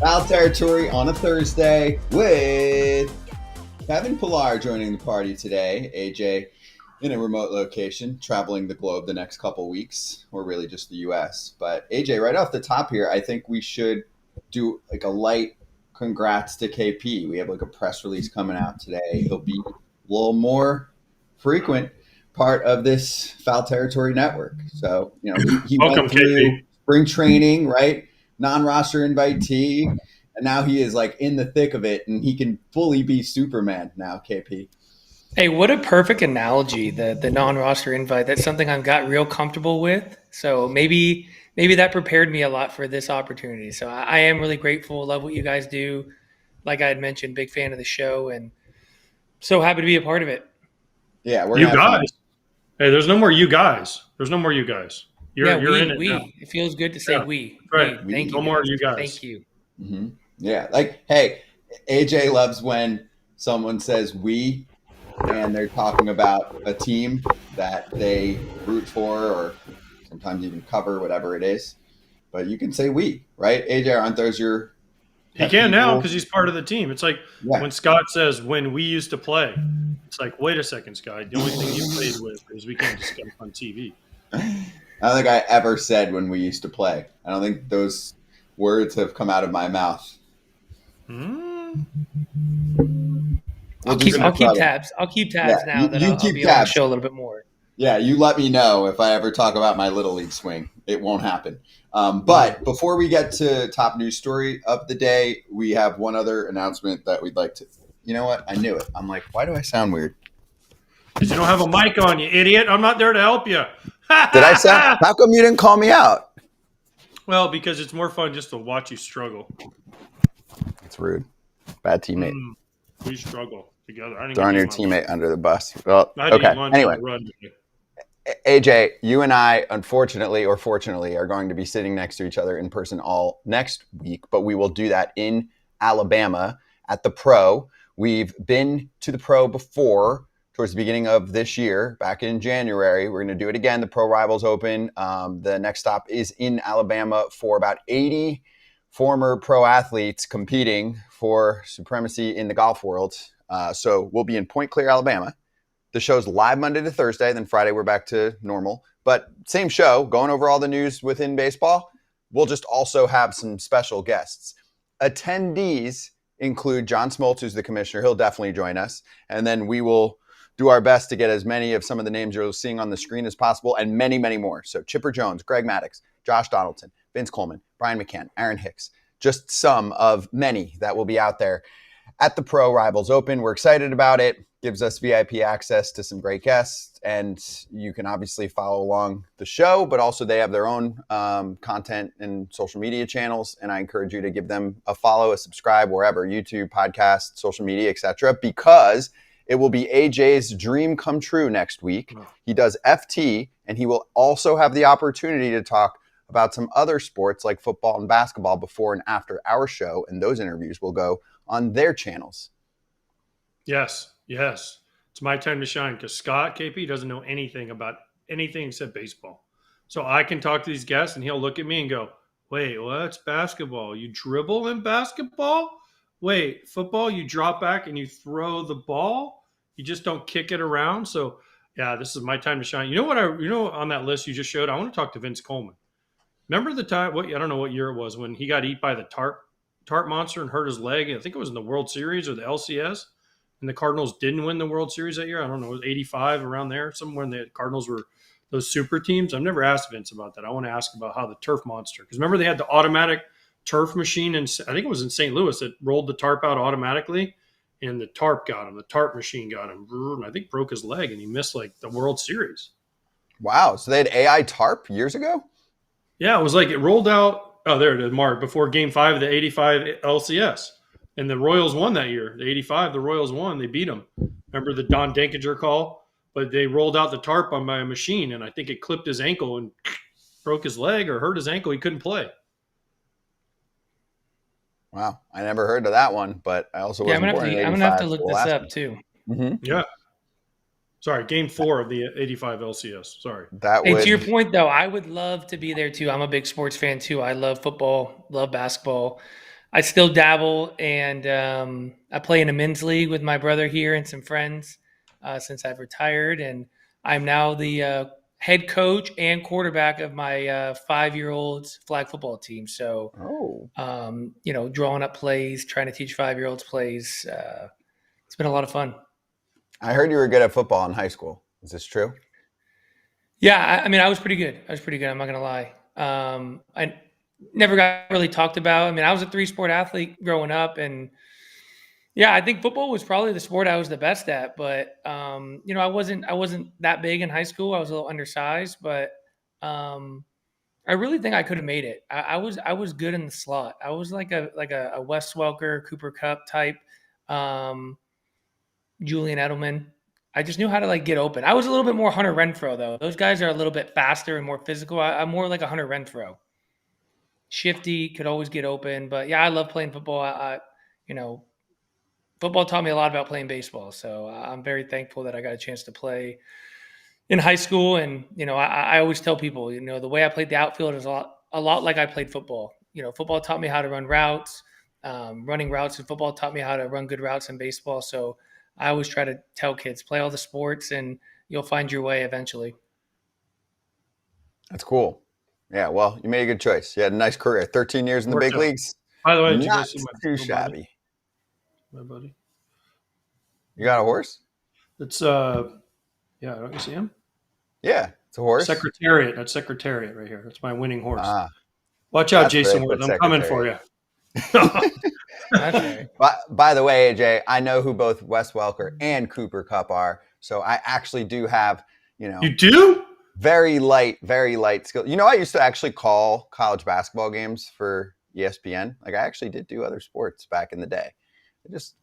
Foul Territory on a Thursday with Kevin Pillar joining the party today. AJ in a remote location, traveling the globe the next couple weeks, or really just the U.S. But AJ, right off the top here, I think we should do like a light congrats to KP. We have like a press release coming out today. He'll be a little more frequent part of this Foul Territory network. So, you know, he Welcome, went through KP. spring training, right? Non-roster invitee. And now he is like in the thick of it, and he can fully be Superman now, KP. Hey, what a perfect analogy, the non-roster invite. That's something I've got real comfortable with. So maybe that prepared me a lot for this opportunity. So I am really grateful. Love what you guys do. Like I had mentioned, big fan of the show, and so happy to be a part of it. Yeah, we're You gonna have guys. Hey, there's no more you guys. There's no more you guys. You're in it now. It feels good to say Yeah, we. right. We. Thank you. No more you guys. Thank you. Mm-hmm. Yeah, like, hey, AJ loves when someone says we, and they're talking about a team that they root for or sometimes even cover, whatever it is. But you can say we, right? AJ, aren't those your He can now because he's part of the team. It's like when Scott says, when we used to play, it's like, wait a second, Scott. The only thing you played with is we can't discuss on TV. I don't think I ever said when we used to play. I don't think those words have come out of my mouth. I'll keep tabs. I'll keep tabs now that I'll be on the show a little bit more. Yeah, you let me know if I ever talk about my Little League swing. It won't happen. But before we get to top news story of the day, we have one other announcement that we'd like to – you know what? I knew it. I'm like, why do I sound weird? Because you don't have a mic on, you idiot. I'm not there to help you. Did I sound – how come you didn't call me out? Well, because it's more fun just to watch you struggle. It's rude. Bad teammate. We struggle together. Throwing your teammate under the bus. Well, okay. Anyway. AJ, you and I, unfortunately or fortunately, are going to be sitting next to each other in person all next week, but we will do that in Alabama at the Pro. We've been to the Pro before, towards the beginning of this year, back in January. We're going to do it again. The Pro Rivals Open. The next stop is in Alabama for about 80 former pro athletes competing for supremacy in the golf world. So we'll be in Point Clear, Alabama. The show's live Monday to Thursday. Then Friday, we're back to normal. But same show, going over all the news within baseball. We'll just also have some special guests. Attendees include John Smoltz, who's the commissioner. He'll definitely join us. And then we will do our best to get as many of some of the names you're seeing on the screen as possible, and many, many more. So Chipper Jones, Greg Maddux, Josh Donaldson, Vince Coleman, Brian McCann, Aaron Hicks. Just some of many that will be out there at the Pro Rivals Open. We're excited about it. Gives us VIP access to some great guests, and you can obviously follow along the show, but also they have their own content and social media channels, and I encourage you to give them a follow, a subscribe, wherever, YouTube, podcast, social media, etc., because it will be AJ's dream come true next week. He does FT, and he will also have the opportunity to talk about some other sports like football and basketball before and after our show, and those interviews will go on their channels. Yes. It's my time to shine because Scott, KP, doesn't know anything about anything except baseball. So I can talk to these guests, and he'll look at me and go, wait, what's basketball? You dribble in basketball? Wait, football, you drop back and you throw the ball? You just don't kick it around? So, yeah, this is my time to shine. You know what? On that list you just showed, I want to talk to Vince Coleman. Remember the time, I don't know what year it was, when he got eaten by the tarp monster and hurt his leg? I think it was in the World Series or the LCS. And the Cardinals didn't win the World Series that year. I don't know, it was 85, around there, somewhere when the Cardinals were those super teams. I've never asked Vince about that. I want to ask about how the turf monster, because remember they had the automatic turf machine, and I think it was in St. Louis that rolled the tarp out automatically, and the tarp got him. The tarp machine got him, and I think broke his leg, and he missed like the World Series. Wow, so they had AI tarp years ago? Yeah, it was like it rolled out. Oh, there it is, Mark, before Game 5 of the 85 LCS. And the Royals won that year. The 85, the Royals won. They beat them. Remember the Don Denkinger call? But they rolled out the tarp on by a machine, and I think it clipped his ankle and broke his leg or hurt his ankle. He couldn't play. Wow. I never heard of that one, but I also wasn't born in 85. I'm going to have to look this up, too. Mm-hmm. Yeah. Sorry, Game 4 of the 85 LCS. Sorry. To your point, though, I would love to be there, too. I'm a big sports fan, too. I love football, love basketball. I still dabble, and I play in a men's league with my brother here and some friends since I've retired, and I'm now the head coach and quarterback of my 5-year-old's flag football team. So, drawing up plays, trying to teach 5-year-olds plays. It's been a lot of fun. I heard you were good at football in high school. Is this true? Yeah, I was pretty good. I'm not gonna lie. I never got really talked about. I was a 3-sport athlete growing up, and yeah, I think football was probably the sport I was the best at. But I wasn't that big in high school. I was a little undersized, but I really think I could have made it. I was good in the slot. I was like a Wes Welker, Cooper Kupp type, Julian Edelman. I just knew how to get open. I was a little bit more Hunter Renfrow though. Those guys are a little bit faster and more physical. I'm more like a Hunter Renfrow. Shifty, could always get open. But yeah, I love playing football. Football taught me a lot about playing baseball. So I'm very thankful that I got a chance to play in high school. And, I always tell people, the way I played the outfield is a lot like I played football. Football taught me how to run routes. Running routes in football taught me how to run good routes in baseball. So I always try to tell kids, play all the sports and you'll find your way eventually. That's cool. Yeah, well, you made a good choice. You had a nice career. 13 years in the big leagues. By the way, did you not guys see too shabby. My buddy. You got a horse? It's don't you see him? Yeah, it's a horse. Secretariat. That's Secretariat right here. That's my winning horse. Watch out, That's Jason Woods. I'm coming for you. By the way, AJ, I know who both Wes Welker and Cooper Kupp are. So I actually do have, You do? very light skill. I used to actually call college basketball games for ESPN. I actually did do other sports back in the day.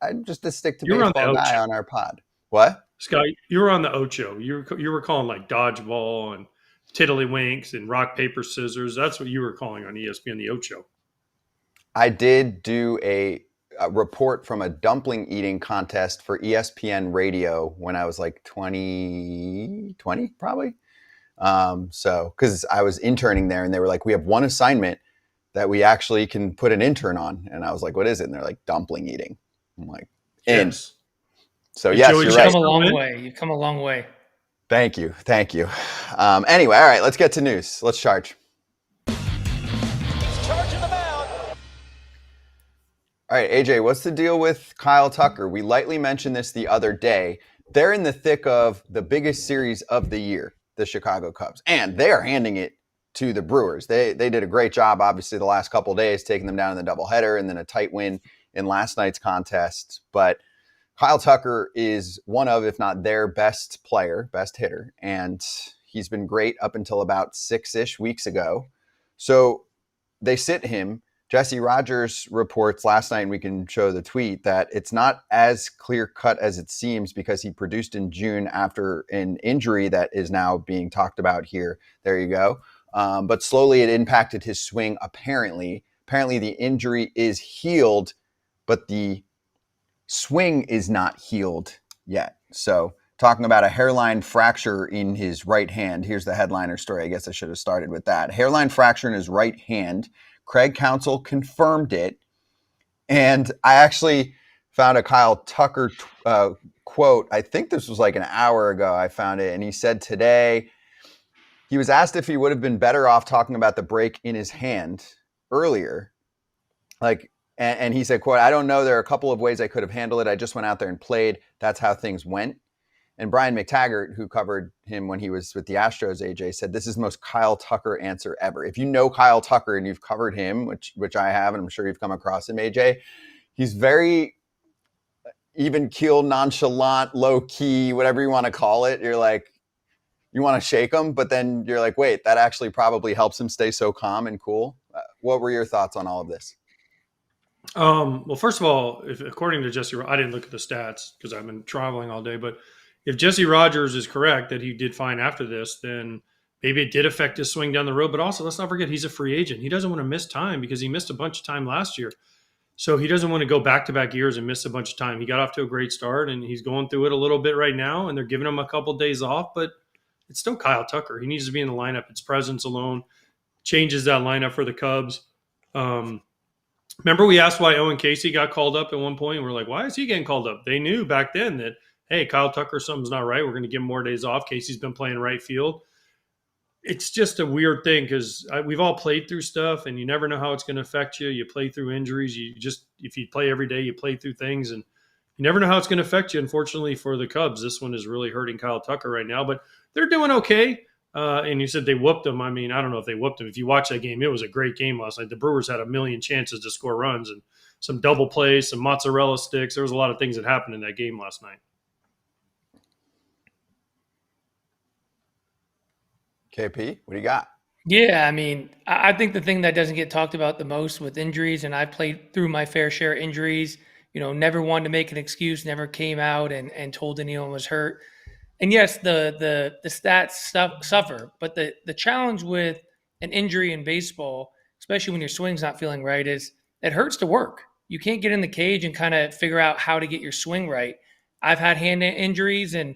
I'm just a stick to baseball guy on our pod. What? Scott, you were on the Ocho. You were calling dodgeball and tiddlywinks and rock, paper, scissors. That's what you were calling on ESPN, the Ocho. I did do a report from a dumpling eating contest for ESPN radio when I was 20 probably. Because I was interning there and they were like, we have one assignment that we actually can put an intern on. And I was like, what is it? And they're like, dumpling eating. I'm like, in. Yes. So yes, you're right. You've come a long way. Thank you. Anyway, all right, let's get to news. Let's charge. Charging the mound. All right, AJ, what's the deal with Kyle Tucker? We lightly mentioned this the other day. They're in the thick of the biggest series of the year, the Chicago Cubs, and they are handing it to the Brewers. They did a great job, obviously, the last couple of days, taking them down in the doubleheader and then a tight win in last night's contest. But Kyle Tucker is one of, if not their best player, best hitter, and he's been great up until about 6-ish weeks ago. So they sit him. Jesse Rogers reports last night, and we can show the tweet, that it's not as clear-cut as it seems because he produced in June after an injury that is now being talked about here. There you go. But slowly it impacted his swing, apparently. Apparently the injury is healed, but the swing is not healed yet. So talking about a hairline fracture in his right hand. Here's the headliner story. I guess I should have started with that. Hairline fracture in his right hand. Craig Counsell confirmed it. And I actually found a Kyle Tucker quote. I think this was an hour ago I found it. And he said today, he was asked if he would have been better off talking about the break in his hand earlier. And he said, quote, I don't know. There are a couple of ways I could have handled it. I just went out there and played. That's how things went. And Brian McTaggart, who covered him when he was with the Astros, AJ, said, this is the most Kyle Tucker answer ever. If you know Kyle Tucker and you've covered him, which I have, and I'm sure you've come across him, AJ, he's very even keel, nonchalant, low key, whatever you want to call it. You're like, you want to shake him, but then you're like, wait, that actually probably helps him stay so calm and cool. What were your thoughts on all of this? Well, first of all, according to Jesse, I didn't look at the stats because I've been traveling all day, but if Jesse Rogers is correct that he did fine after this, then maybe it did affect his swing down the road. But also, let's not forget, he's a free agent. He doesn't want to miss time because he missed a bunch of time last year. So he doesn't want to go back-to-back years and miss a bunch of time. He got off to a great start, and he's going through it a little bit right now, and they're giving him a couple of days off, but it's still Kyle Tucker. He needs to be in the lineup. Its presence alone changes that lineup for the Cubs. Remember we asked why Owen Casey got called up at one point, and we're like, why is he getting called up? They knew back then that, hey, Kyle Tucker, something's not right. We're going to give him more days off. Casey's been playing right field. It's just a weird thing because we've all played through stuff, and you never know how it's going to affect you. You play through injuries. If you play every day, you play through things, and you never know how it's going to affect you. Unfortunately for the Cubs, this one is really hurting Kyle Tucker right now, but they're doing okay. And you said they whooped them. I mean, I don't know if they whooped them. If you watch that game, it was a great game last night. The Brewers had a million chances to score runs and some double plays, some mozzarella sticks. There was a lot of things that happened in that game last night. KP, what do you got? Yeah, I mean, I think the thing that doesn't get talked about the most with injuries, and I've played through my fair share of injuries, never wanted to make an excuse, never came out and told anyone was hurt. And yes, the stats suffer, but the challenge with an injury in baseball, especially when your swing's not feeling right, is it hurts to work. You can't get in the cage and kind of figure out how to get your swing right. I've had hand injuries, and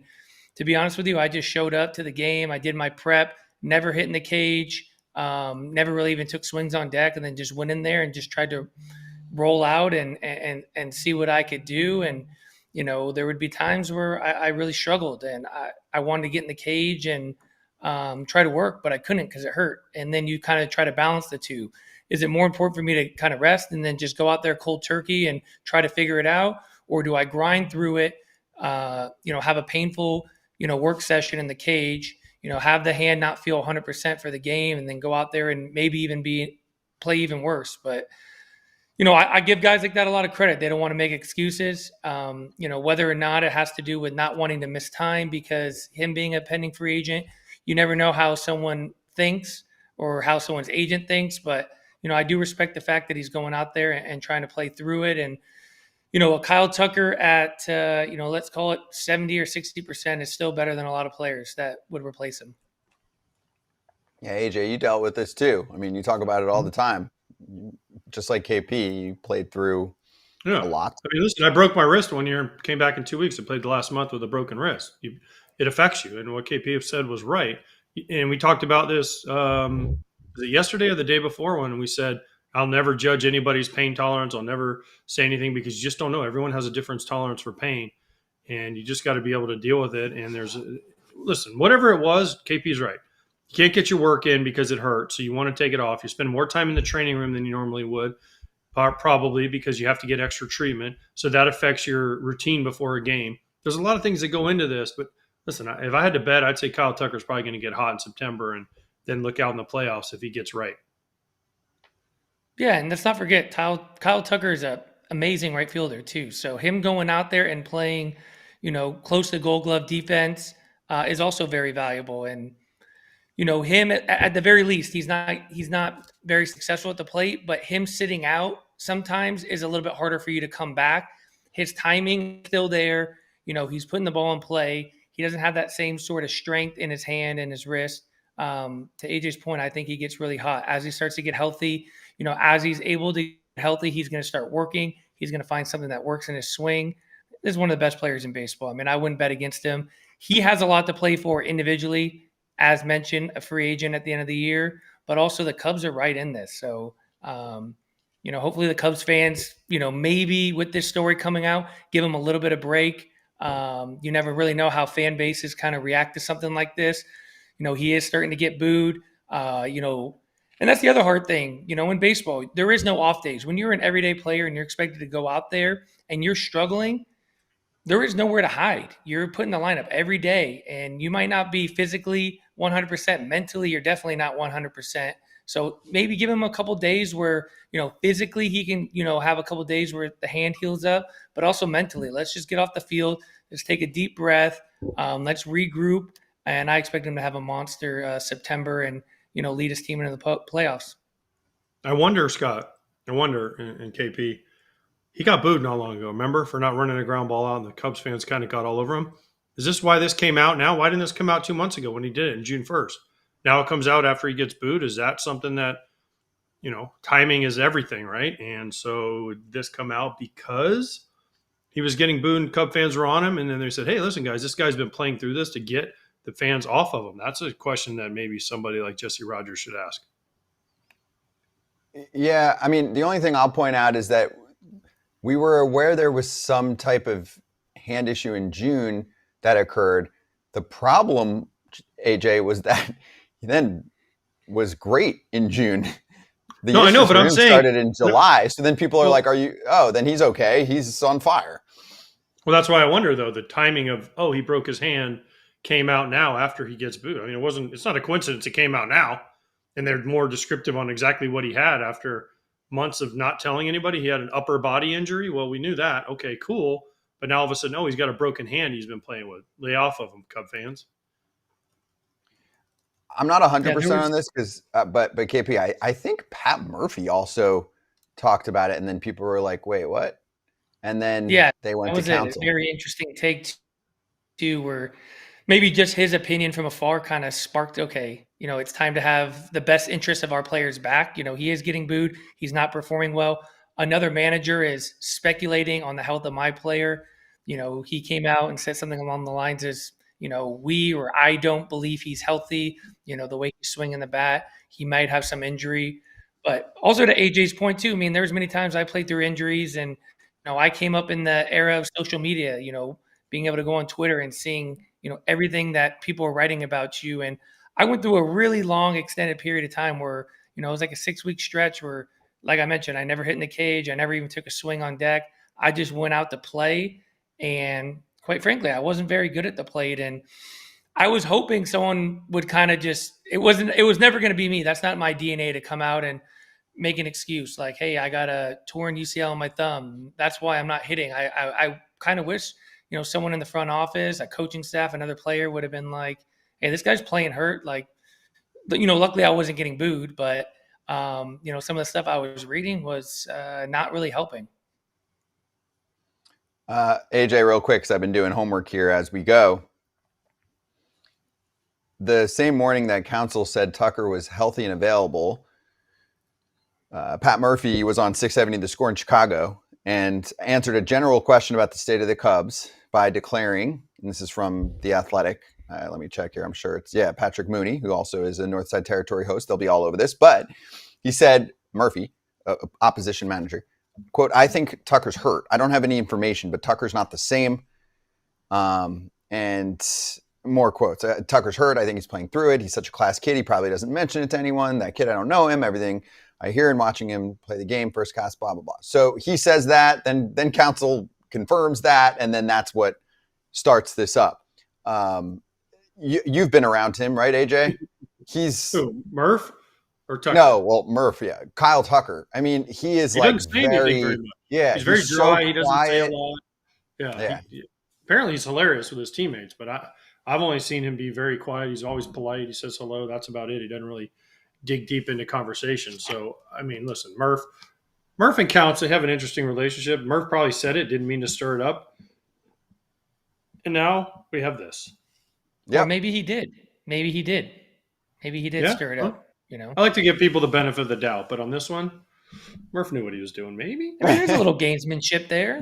to be honest with you, I just showed up to the game. I did my prep, never hit in the cage, never really even took swings on deck, and then just went in there and just tried to roll out and see what I could do. And there would be times where I really struggled, and I wanted to get in the cage and try to work, but I couldn't because it hurt. And then you kind of try to balance the two. Is it more important for me to kind of rest and then just go out there cold turkey and try to figure it out? Or do I grind through it, have a painful, work session in the cage, have the hand not feel 100% for the game, and then go out there and maybe even play even worse. But I give guys like that a lot of credit. They don't want to make excuses, whether or not it has to do with not wanting to miss time because him being a pending free agent, you never know how someone thinks or how someone's agent thinks. But, I do respect the fact that he's going out there and trying to play through it. And, a Kyle Tucker at, let's call it 70 or 60% is still better than a lot of players that would replace him. Yeah, AJ, you dealt with this too. I mean, you talk about it all the time. Just like KP, you played through a lot. I mean, listen, I broke my wrist one year and came back in 2 weeks and played the last month with a broken wrist. It affects you. And what KP said was right. And we talked about this was it yesterday or the day before when we said, I'll never judge anybody's pain tolerance. I'll never say anything because you just don't know. Everyone has a different tolerance for pain. And you just got to be able to deal with it. And listen, whatever it was, KP's right. You can't get your work in because it hurts, so you want to take it off. You spend more time in the training room than you normally would, probably because you have to get extra treatment. So that affects your routine before a game. There's a lot of things that go into this, but listen, if I had to bet, I'd say Kyle Tucker's probably going to get hot in September and then look out in the playoffs if he gets right. Yeah, and let's not forget, Kyle Tucker is an amazing right fielder too. So him going out there and playing, close to Gold Glove defense is also very valuable. And him at the very least, he's not very successful at the plate, but him sitting out sometimes is a little bit harder for you to come back. His timing still there. He's putting the ball in play. He doesn't have that same sort of strength in his hand and his wrist. To AJ's point, I think he gets really hot as he starts to get healthy. As he's able to get healthy, he's going to start working. He's going to find something that works in his swing. This is one of the best players in baseball. I mean, I wouldn't bet against him. He has a lot to play for individually. As mentioned, a free agent at the end of the year, but also the Cubs are right in this. So, hopefully the Cubs fans, maybe with this story coming out, give him a little bit of break. You never really know how fan bases kind of react to something like this. He is starting to get booed, and that's the other hard thing, in baseball, there is no off days. When you're an everyday player and you're expected to go out there and you're struggling, there is nowhere to hide. You're put in the lineup every day, and you might not be physically 100%. Mentally, you're definitely not 100%. So maybe give him a couple days where, physically he can, have a couple days where the hand heals up, but also mentally. Let's just get off the field. Let's take a deep breath. Let's regroup. And I expect him to have a monster September and, lead his team into the playoffs. I wonder, Scott, and KP, he got booed not long ago, remember, for not running a ground ball out, and the Cubs fans kind of got all over him. Is this why this came out now? Why didn't this come out 2 months ago when he did it in June 1st? Now it comes out after he gets booed. Is that something that, timing is everything, right? And so this come out because he was getting booed and Cub fans were on him, and then they said, hey, listen, guys, this guy's been playing through this to get the fans off of him. That's a question that maybe somebody like Jesse Rogers should ask. Yeah, I mean, the only thing I'll point out is that we were aware there was some type of hand issue in June that occurred. The problem, AJ, was that he then was great in June. The No, I know, but I'm saying started in July. So then people are like, then he's okay. He's on fire. Well, that's why I wonder, though, the timing of, he broke his hand came out now after he gets booed. I mean, it's not a coincidence it came out now. And they're more descriptive on exactly what he had after months of not telling anybody. He had an upper body injury. Well, we knew that. Okay, cool. But now all of a sudden, he's got a broken hand he's been playing with. Lay off of him, Cub fans. I'm not 100% on this because, but KP, I think Pat Murphy also talked about it, and then people were like, "Wait, what?" And then they went to Counsell. A very interesting take too, where maybe just his opinion from afar kind of sparked, okay, it's time to have the best interest of our players back. He is getting booed. He's not performing well. Another manager is speculating on the health of my player. He came out and said something along the lines as, I don't believe he's healthy. The way he's swinging the bat, he might have some injury. But also to AJ's point too, I mean, there's many times I played through injuries, and I came up in the era of social media, being able to go on Twitter and seeing, everything that people are writing about you. And I went through a really long extended period of time where, it was like a 6-week stretch where, like I mentioned, I never hit in the cage. I never even took a swing on deck. I just went out to play. And quite frankly, I wasn't very good at the plate. And I was hoping someone would kind of it was never going to be me. That's not my DNA to come out and make an excuse like, hey, I got a torn UCL on my thumb. That's why I'm not hitting. I kind of wish, someone in the front office, a coaching staff, another player would have been like, hey, this guy's playing hurt. Like, luckily I wasn't getting booed, but, some of the stuff I was reading was not really helping. AJ, real quick, because I've been doing homework here as we go. The same morning that Counsell said Tucker was healthy and available, Pat Murphy was on 670 The Score in Chicago and answered a general question about the state of the Cubs by declaring, and this is from The Athletic. Let me check here. I'm sure it's, Patrick Mooney, who also is a Northside Territory host. They'll be all over this. But he said, Murphy, opposition manager, quote, I think Tucker's hurt. I don't have any information, but Tucker's not the same. And more quotes. Tucker's hurt. I think he's playing through it. He's such a class kid. He probably doesn't mention it to anyone. That kid, I don't know him. Everything I hear and watching him play the game, first class, blah, blah, blah. So he says that, then Counsell confirms that, and then that's what starts this up. You've been around him, right, AJ? He's who, Murph or Tucker? No, well, Murph, Kyle Tucker. I mean, he doesn't say anything very much. Yeah, he's very dry. So he doesn't quiet. say a lot. Yeah. Apparently he's hilarious with his teammates, but I've only seen him be very quiet. He's always polite. He says hello. That's about it. He doesn't really dig deep into conversation. So, I mean, listen, Murph and Counsell have an interesting relationship. Murph probably said it, didn't mean to stir it up. And now we have this. Yeah, maybe he did. Maybe he did stir it up. I like to give people the benefit of the doubt, but on this one, Murph knew what he was doing. Maybe there's a little gamesmanship there.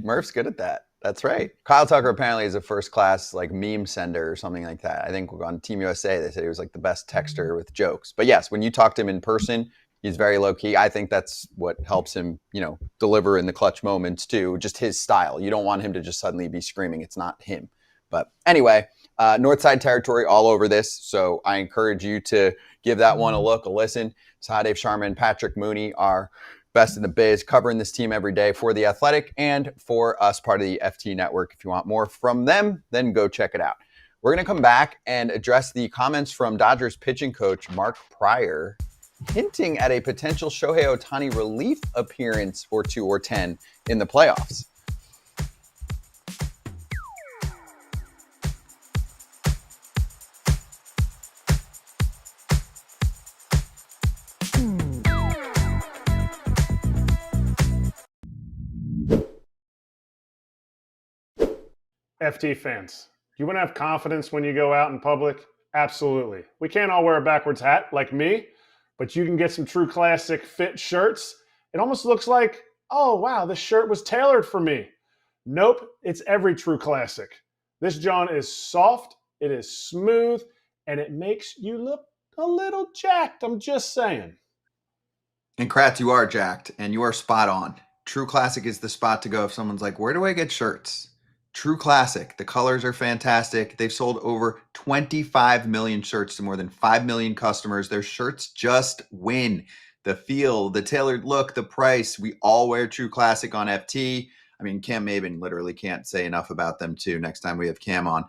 Murph's good at that. That's right. Kyle Tucker apparently is a first-class meme sender or something like that. I think on Team USA they said he was the best texter with jokes. But yes, when you talk to him in person, he's very low-key. I think that's what helps him, deliver in the clutch moments too. Just his style. You don't want him to just suddenly be screaming. It's not him. But anyway, Northside Territory all over this. So I encourage you to give that one a look, a listen. Sahadev Sharma and Patrick Mooney are best in the biz, covering this team every day for The Athletic and for us, part of the FT Network. If you want more from them, then go check it out. We're going to come back and address the comments from Dodgers pitching coach Mark Prior, hinting at a potential Shohei Ohtani relief appearance or 2 or 10 in the playoffs. FT fans, you want to have confidence when you go out in public? Absolutely. We can't all wear a backwards hat like me, but you can get some true classic fit shirts. It almost looks like, oh, wow, this shirt was tailored for me. Nope, it's every true classic. This John is soft, it is smooth, and it makes you look a little jacked. I'm just saying. And Kratz, you are jacked, and you are spot on. True Classic is the spot to go if someone's like, where do I get shirts? True Classic. The colors are fantastic. They've sold over 25 million shirts to more than 5 million customers. Their shirts just win. The feel, the tailored look, the price. We all wear True Classic on FT. I mean, Cam Maben literally can't say enough about them too next time we have Cam on.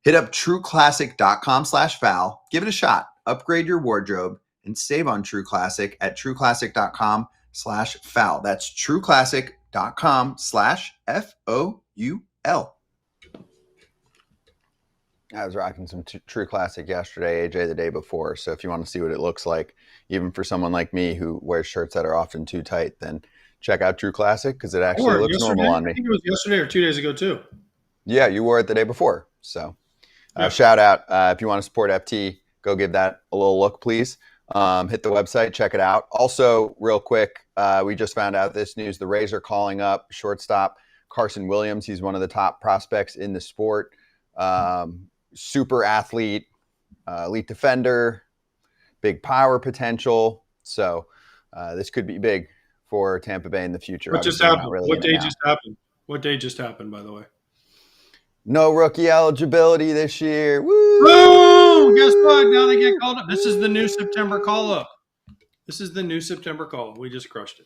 Hit up trueclassic.com/foul. Give it a shot. Upgrade your wardrobe and save on True Classic at trueclassic.com/foul. That's trueclassic.com/FOUL. I was rocking some True Classic yesterday, AJ, the day before. So if you want to see what it looks like, even for someone like me who wears shirts that are often too tight, then check out True Classic because it actually looks normal on me. I think it was yesterday or 2 days ago too. Yeah, you wore it the day before. So shout out. If you want to support FT, go give that a little look, please. Hit the website, check it out. Also, real quick, we just found out this news. The Rays are calling up shortstop Carson Williams. He's one of the top prospects in the sport. Super athlete, elite defender, big power potential. So this could be big for Tampa Bay in the future. What just happened? What day just happened? What day just happened, by the way? No rookie eligibility this year. Woo! Boom! Guess what? Now they get called up. This is the new September call-up. This is the new September call. We just crushed it.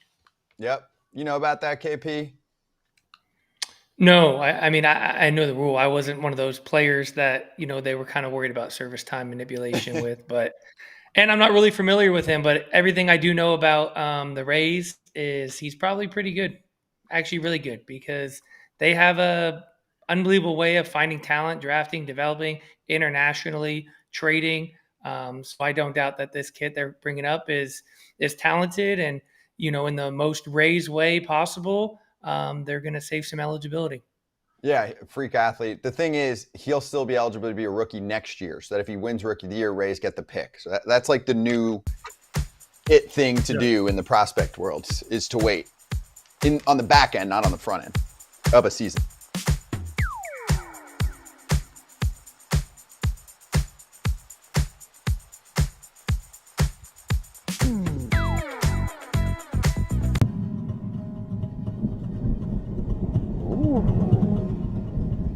Yep. You know about that, KP? No, I mean, I know the rule. I wasn't one of those players that, they were kind of worried about service time manipulation with, and I'm not really familiar with him, but everything I do know about the Rays is he's probably pretty good, actually really good, because they have a unbelievable way of finding talent, drafting, developing internationally, trading. So I don't doubt that this kid they're bringing up is talented and, in the most Rays way possible. They're going to save some eligibility. Yeah, freak athlete. The thing is, he'll still be eligible to be a rookie next year. So that if he wins Rookie of the Year, Rays get the pick. So that's like the new it thing to do in the prospect world is to wait on the back end, not on the front end of a season.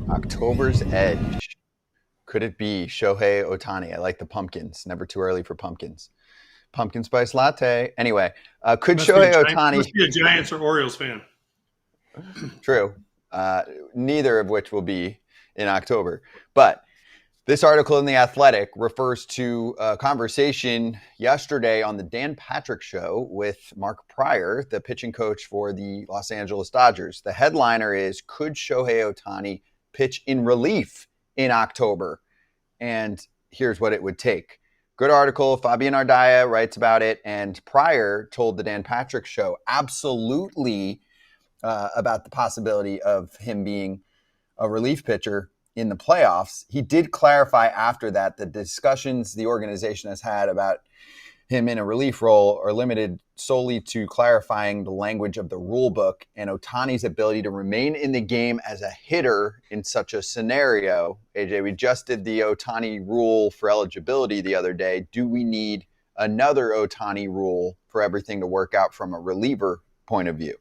October's edge. Could it be Shohei Ohtani? I like the pumpkins. Never too early for pumpkins. Pumpkin spice latte. Anyway, could Shohei Ohtani... Must be a Giants or Orioles fan. True. Neither of which will be in October. But this article in The Athletic refers to a conversation yesterday on the Dan Patrick Show with Mark Pryor, the pitching coach for the Los Angeles Dodgers. The headliner is, could Shohei Ohtani pitch in relief in October? And here's what it would take. Good article. Fabian Ardaya writes about it. And Pryor told the Dan Patrick Show absolutely about the possibility of him being a relief pitcher in the playoffs. He did clarify after that the discussions the organization has had about him in a relief role are limited solely to clarifying the language of the rule book and Ohtani's ability to remain in the game as a hitter in such a scenario. AJ, we just did the Ohtani rule for eligibility the other day. Do we need another Ohtani rule for everything to work out from a reliever point of view?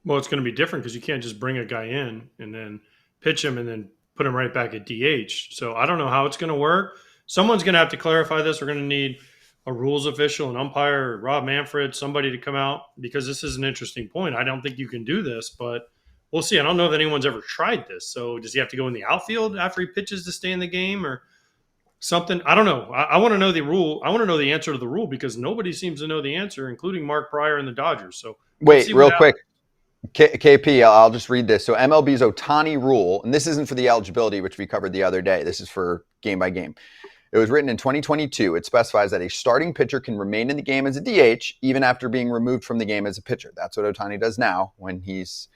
Well, it's going to be different because you can't just bring a guy in and then pitch him and then put him right back at DH. So I don't know how it's going to work. Someone's going to have to clarify this. We're going to need a rules official, an umpire, Rob Manfred, somebody to come out, because this is an interesting point. I don't think you can do this, but we'll see. I don't know if anyone's ever tried this. So does he have to go in the outfield after he pitches to stay in the game or something? I don't know. I want to know the rule. I want to know the answer to the rule because nobody seems to know the answer, including Mark Pryor and the Dodgers. So wait, real quick. KP, I'll just read this. So MLB's Ohtani rule, and this isn't for the eligibility, which we covered the other day. This is for game by game. It was written in 2022. It specifies that a starting pitcher can remain in the game as a DH even after being removed from the game as a pitcher. That's what Ohtani does now when he's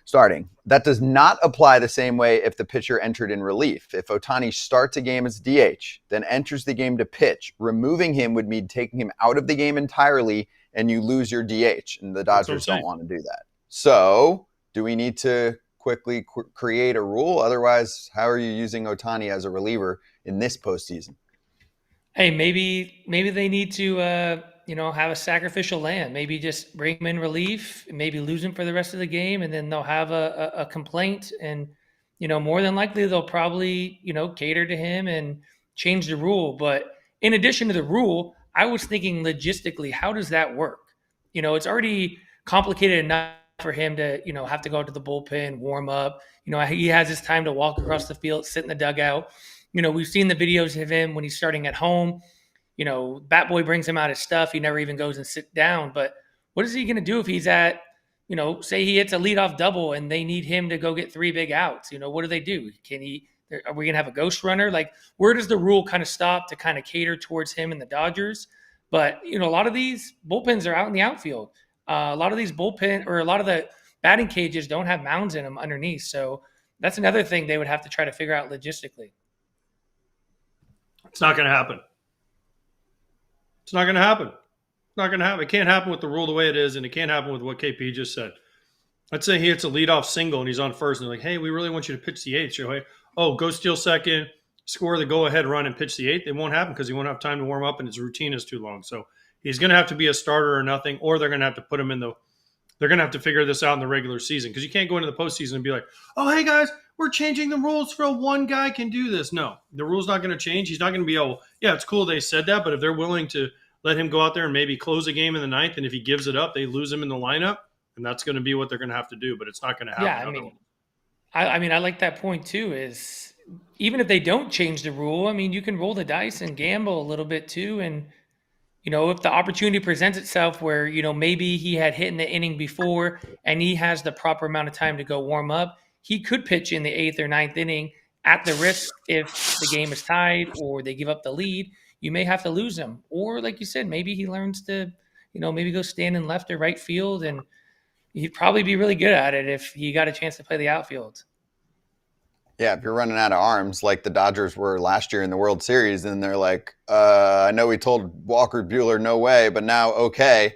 starting. That does not apply the same way if the pitcher entered in relief. If Ohtani starts a game as DH, then enters the game to pitch, removing him would mean taking him out of the game entirely and you lose your DH. And the Dodgers don't want to do that. So do we need to quickly create a rule? Otherwise, how are you using Ohtani as a reliever in this postseason? Hey, maybe they need to have a sacrificial lamb. Maybe just bring him in relief, maybe lose him for the rest of the game, and then they'll have a complaint. And more than likely they'll probably cater to him and change the rule. But in addition to the rule, I was thinking logistically, how does that work? It's already complicated enough for him to have to go to the bullpen, warm up. He has his time to walk across the field, sit in the dugout. We've seen the videos of him when he's starting at home. Bat Boy brings him out his stuff. He never even goes and sits down. But what is he going to do if he's at, say he hits a leadoff double and they need him to go get 3 big outs? What do they do? Are we going to have a ghost runner? Like, where does the rule kind of stop to kind of cater towards him and the Dodgers? But, a lot of these bullpens are out in the outfield. A lot of these a lot of the batting cages don't have mounds in them underneath. So that's another thing they would have to try to figure out logistically. It's not going to happen. It's not going to happen. It's not going to happen. It can't happen with the rule the way it is, and it can't happen with what KP just said. Let's say he hits a leadoff single and he's on first, and they're like, hey, we really want you to pitch the 8th, Shohei. Oh, go steal second, score the go-ahead run, and pitch the 8th. It won't happen because he won't have time to warm up, and his routine is too long. So he's going to have to be a starter or nothing, or they're going to have to put him in they're going to have to figure this out in the regular season, because you can't go into the postseason and be like, oh, hey, guys, we're changing the rules for one guy can do this. No, the rule's not going to change. He's not going to be, it's cool they said that, but if they're willing to let him go out there and maybe close a game in the 9th, and if he gives it up, they lose him in the lineup, and that's going to be what they're going to have to do, but it's not going to happen. Yeah, I like that point too, is even if they don't change the rule, you can roll the dice and gamble a little bit too, and if the opportunity presents itself where, maybe he had hit in the inning before and he has the proper amount of time to go warm up, he could pitch in the 8th or 9th inning at the risk if the game is tied or they give up the lead. You may have to lose him. Or like you said, maybe he learns to, maybe go stand in left or right field, and he'd probably be really good at it if he got a chance to play the outfield. Yeah, if you're running out of arms like the Dodgers were last year in the World Series, and they're like, I know we told Walker Buehler no way, but now okay.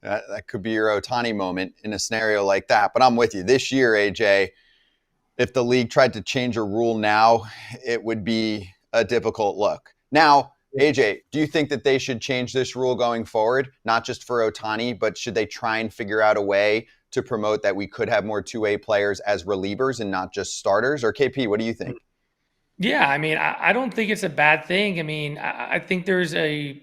That could be your Ohtani moment in a scenario like that. But I'm with you. This year, AJ, if the league tried to change a rule now, it would be a difficult look. Now, AJ, do you think that they should change this rule going forward, not just for Ohtani, but should they try and figure out a way to promote that we could have more two-way players as relievers and not just starters? Or KP, what do you think? Yeah, I don't think it's a bad thing. I think there's a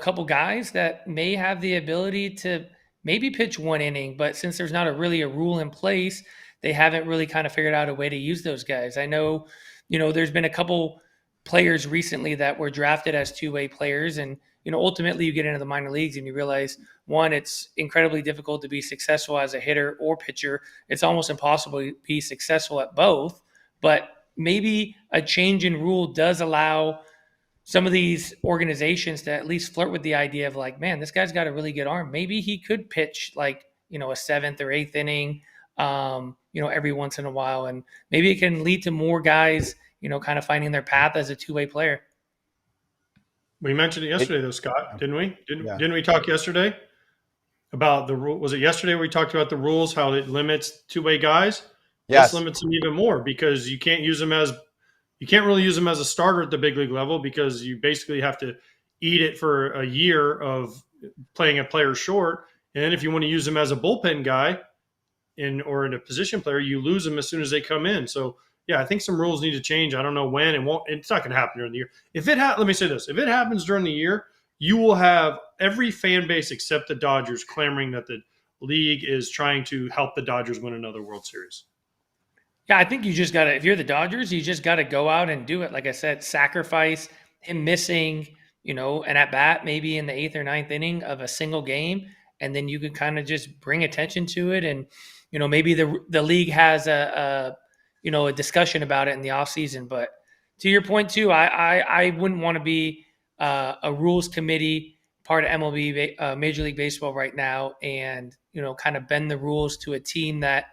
couple guys that may have the ability to maybe pitch 1 inning, but since there's not really a rule in place, they haven't really kind of figured out a way to use those guys. I know, there's been a couple players recently that were drafted as two-way players, and ultimately you get into the minor leagues and you realize, one, it's incredibly difficult to be successful as a hitter or pitcher. It's almost impossible to be successful at both. But maybe a change in rule does allow some of these organizations to at least flirt with the idea of like, man, this guy's got a really good arm. Maybe he could pitch like, a 7th or 8th inning, every once in a while. And maybe it can lead to more guys, kind of finding their path as a two-way player. We mentioned it yesterday, though, Scott, didn't we? Didn't we talk yesterday about the rule? Was it yesterday we talked about the rules, how it limits two-way guys? Yes. This limits them even more because you can't really use them as a starter at the big league level, because you basically have to eat it for a year of playing a player short. And then if you want to use them as a bullpen guy or in a position player, you lose them as soon as they come in. So yeah, I think some rules need to change. I don't know when. It's not going to happen during the year. Let me say this. If it happens during the year, you will have every fan base except the Dodgers clamoring that the league is trying to help the Dodgers win another World Series. Yeah, I think you just got to, if you're the Dodgers, you just got to go out and do it. Like I said, sacrifice him missing, an at-bat maybe in the 8th or 9th inning of a single game, and then you could kind of just bring attention to it. And, maybe the league has a discussion about it in the offseason. But to your point too, I wouldn't want to be a rules committee part of MLB, Major League Baseball right now, and kind of bend the rules to a team that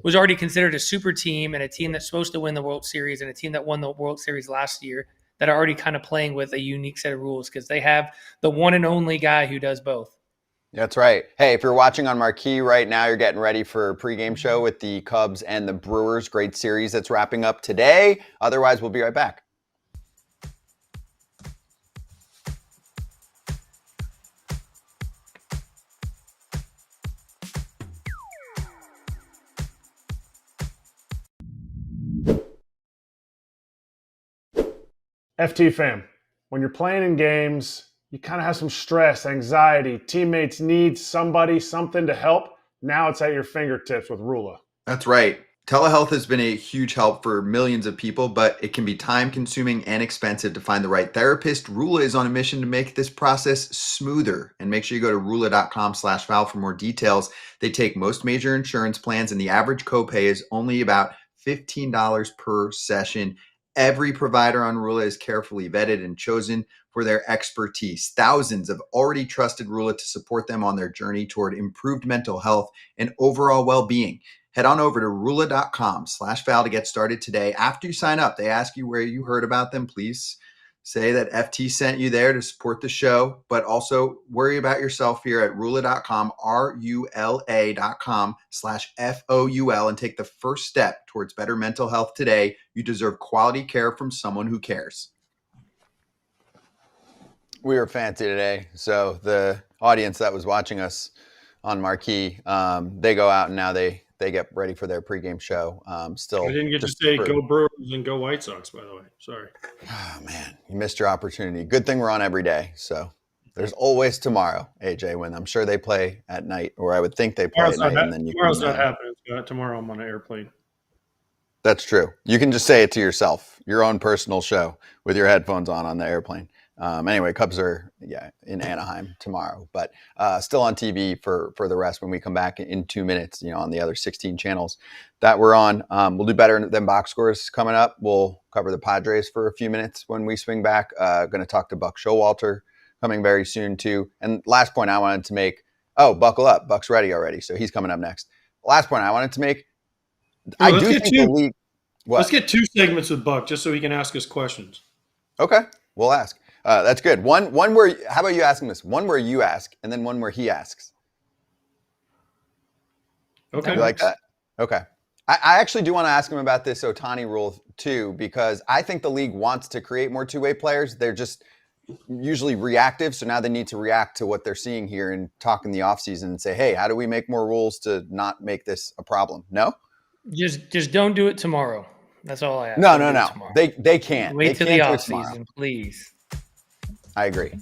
was already considered a super team, and a team that's supposed to win the World Series, and a team that won the World Series last year, that are already kind of playing with a unique set of rules because they have the one and only guy who does both. That's right. Hey, if you're watching on Marquee right now, you're getting ready for a pregame show with the Cubs and the Brewers. Great series that's wrapping up today. Otherwise, we'll be right back. FT fam, when you're playing in games, you kind of have some stress, anxiety, teammates need something to help. Now it's at your fingertips with Rula. That's right. Telehealth has been a huge help for millions of people, but it can be time-consuming and expensive to find the right therapist. Rula is on a mission to make this process smoother. And make sure you go to rula.com/Val for more details. They take most major insurance plans, and the average copay is only about $15 per session. Every provider on Rula is carefully vetted and chosen for their expertise. Thousands have already trusted Rula to support them on their journey toward improved mental health and overall well-being. Head on over to rula.com/Val to get started today. After you sign up, they ask you where you heard about them. Please say that FT sent you there to support the show, but also worry about yourself here at rula.com, RULA.com/FOUL, and take the first step towards better mental health today. You deserve quality care from someone who cares. We were fancy today. So the audience that was watching us on Marquee, they go out and now they get ready for their pregame show. Still, I didn't get to say go Brewers and go White Sox, by the way. Sorry. Oh, man, you missed your opportunity. Good thing we're on every day. So there's always tomorrow, AJ, when I'm sure they play at night, or I would think they play at night. And then tomorrow's not happening. Tomorrow I'm on an airplane. That's true. You can just say it to yourself, your own personal show with your headphones on the airplane. Anyway, Cubs are in Anaheim tomorrow, but still on TV for the rest when we come back in 2 minutes, on the other 16 channels that we're on. We'll do better than box scores coming up. We'll cover the Padres for a few minutes when we swing back. Going to talk to Buck Showalter coming very soon too. And last point I wanted to make, buckle up. Buck's ready already, so he's coming up next. Last point I wanted to make, Let's get 2 segments with Buck just so he can ask us questions. Okay, we'll ask. That's good. One where, how about you asking this? One where you ask, and then one where he asks. Okay. You like that? Okay. I actually do want to ask him about this Ohtani rule too, because I think the league wants to create more two-way players. They're just usually reactive, so now they need to react to what they're seeing here and talk in the offseason and say, hey, how do we make more rules to not make this a problem? No? Just don't do it tomorrow. That's all I ask. No. They can't. Wait till the offseason, please. I agree.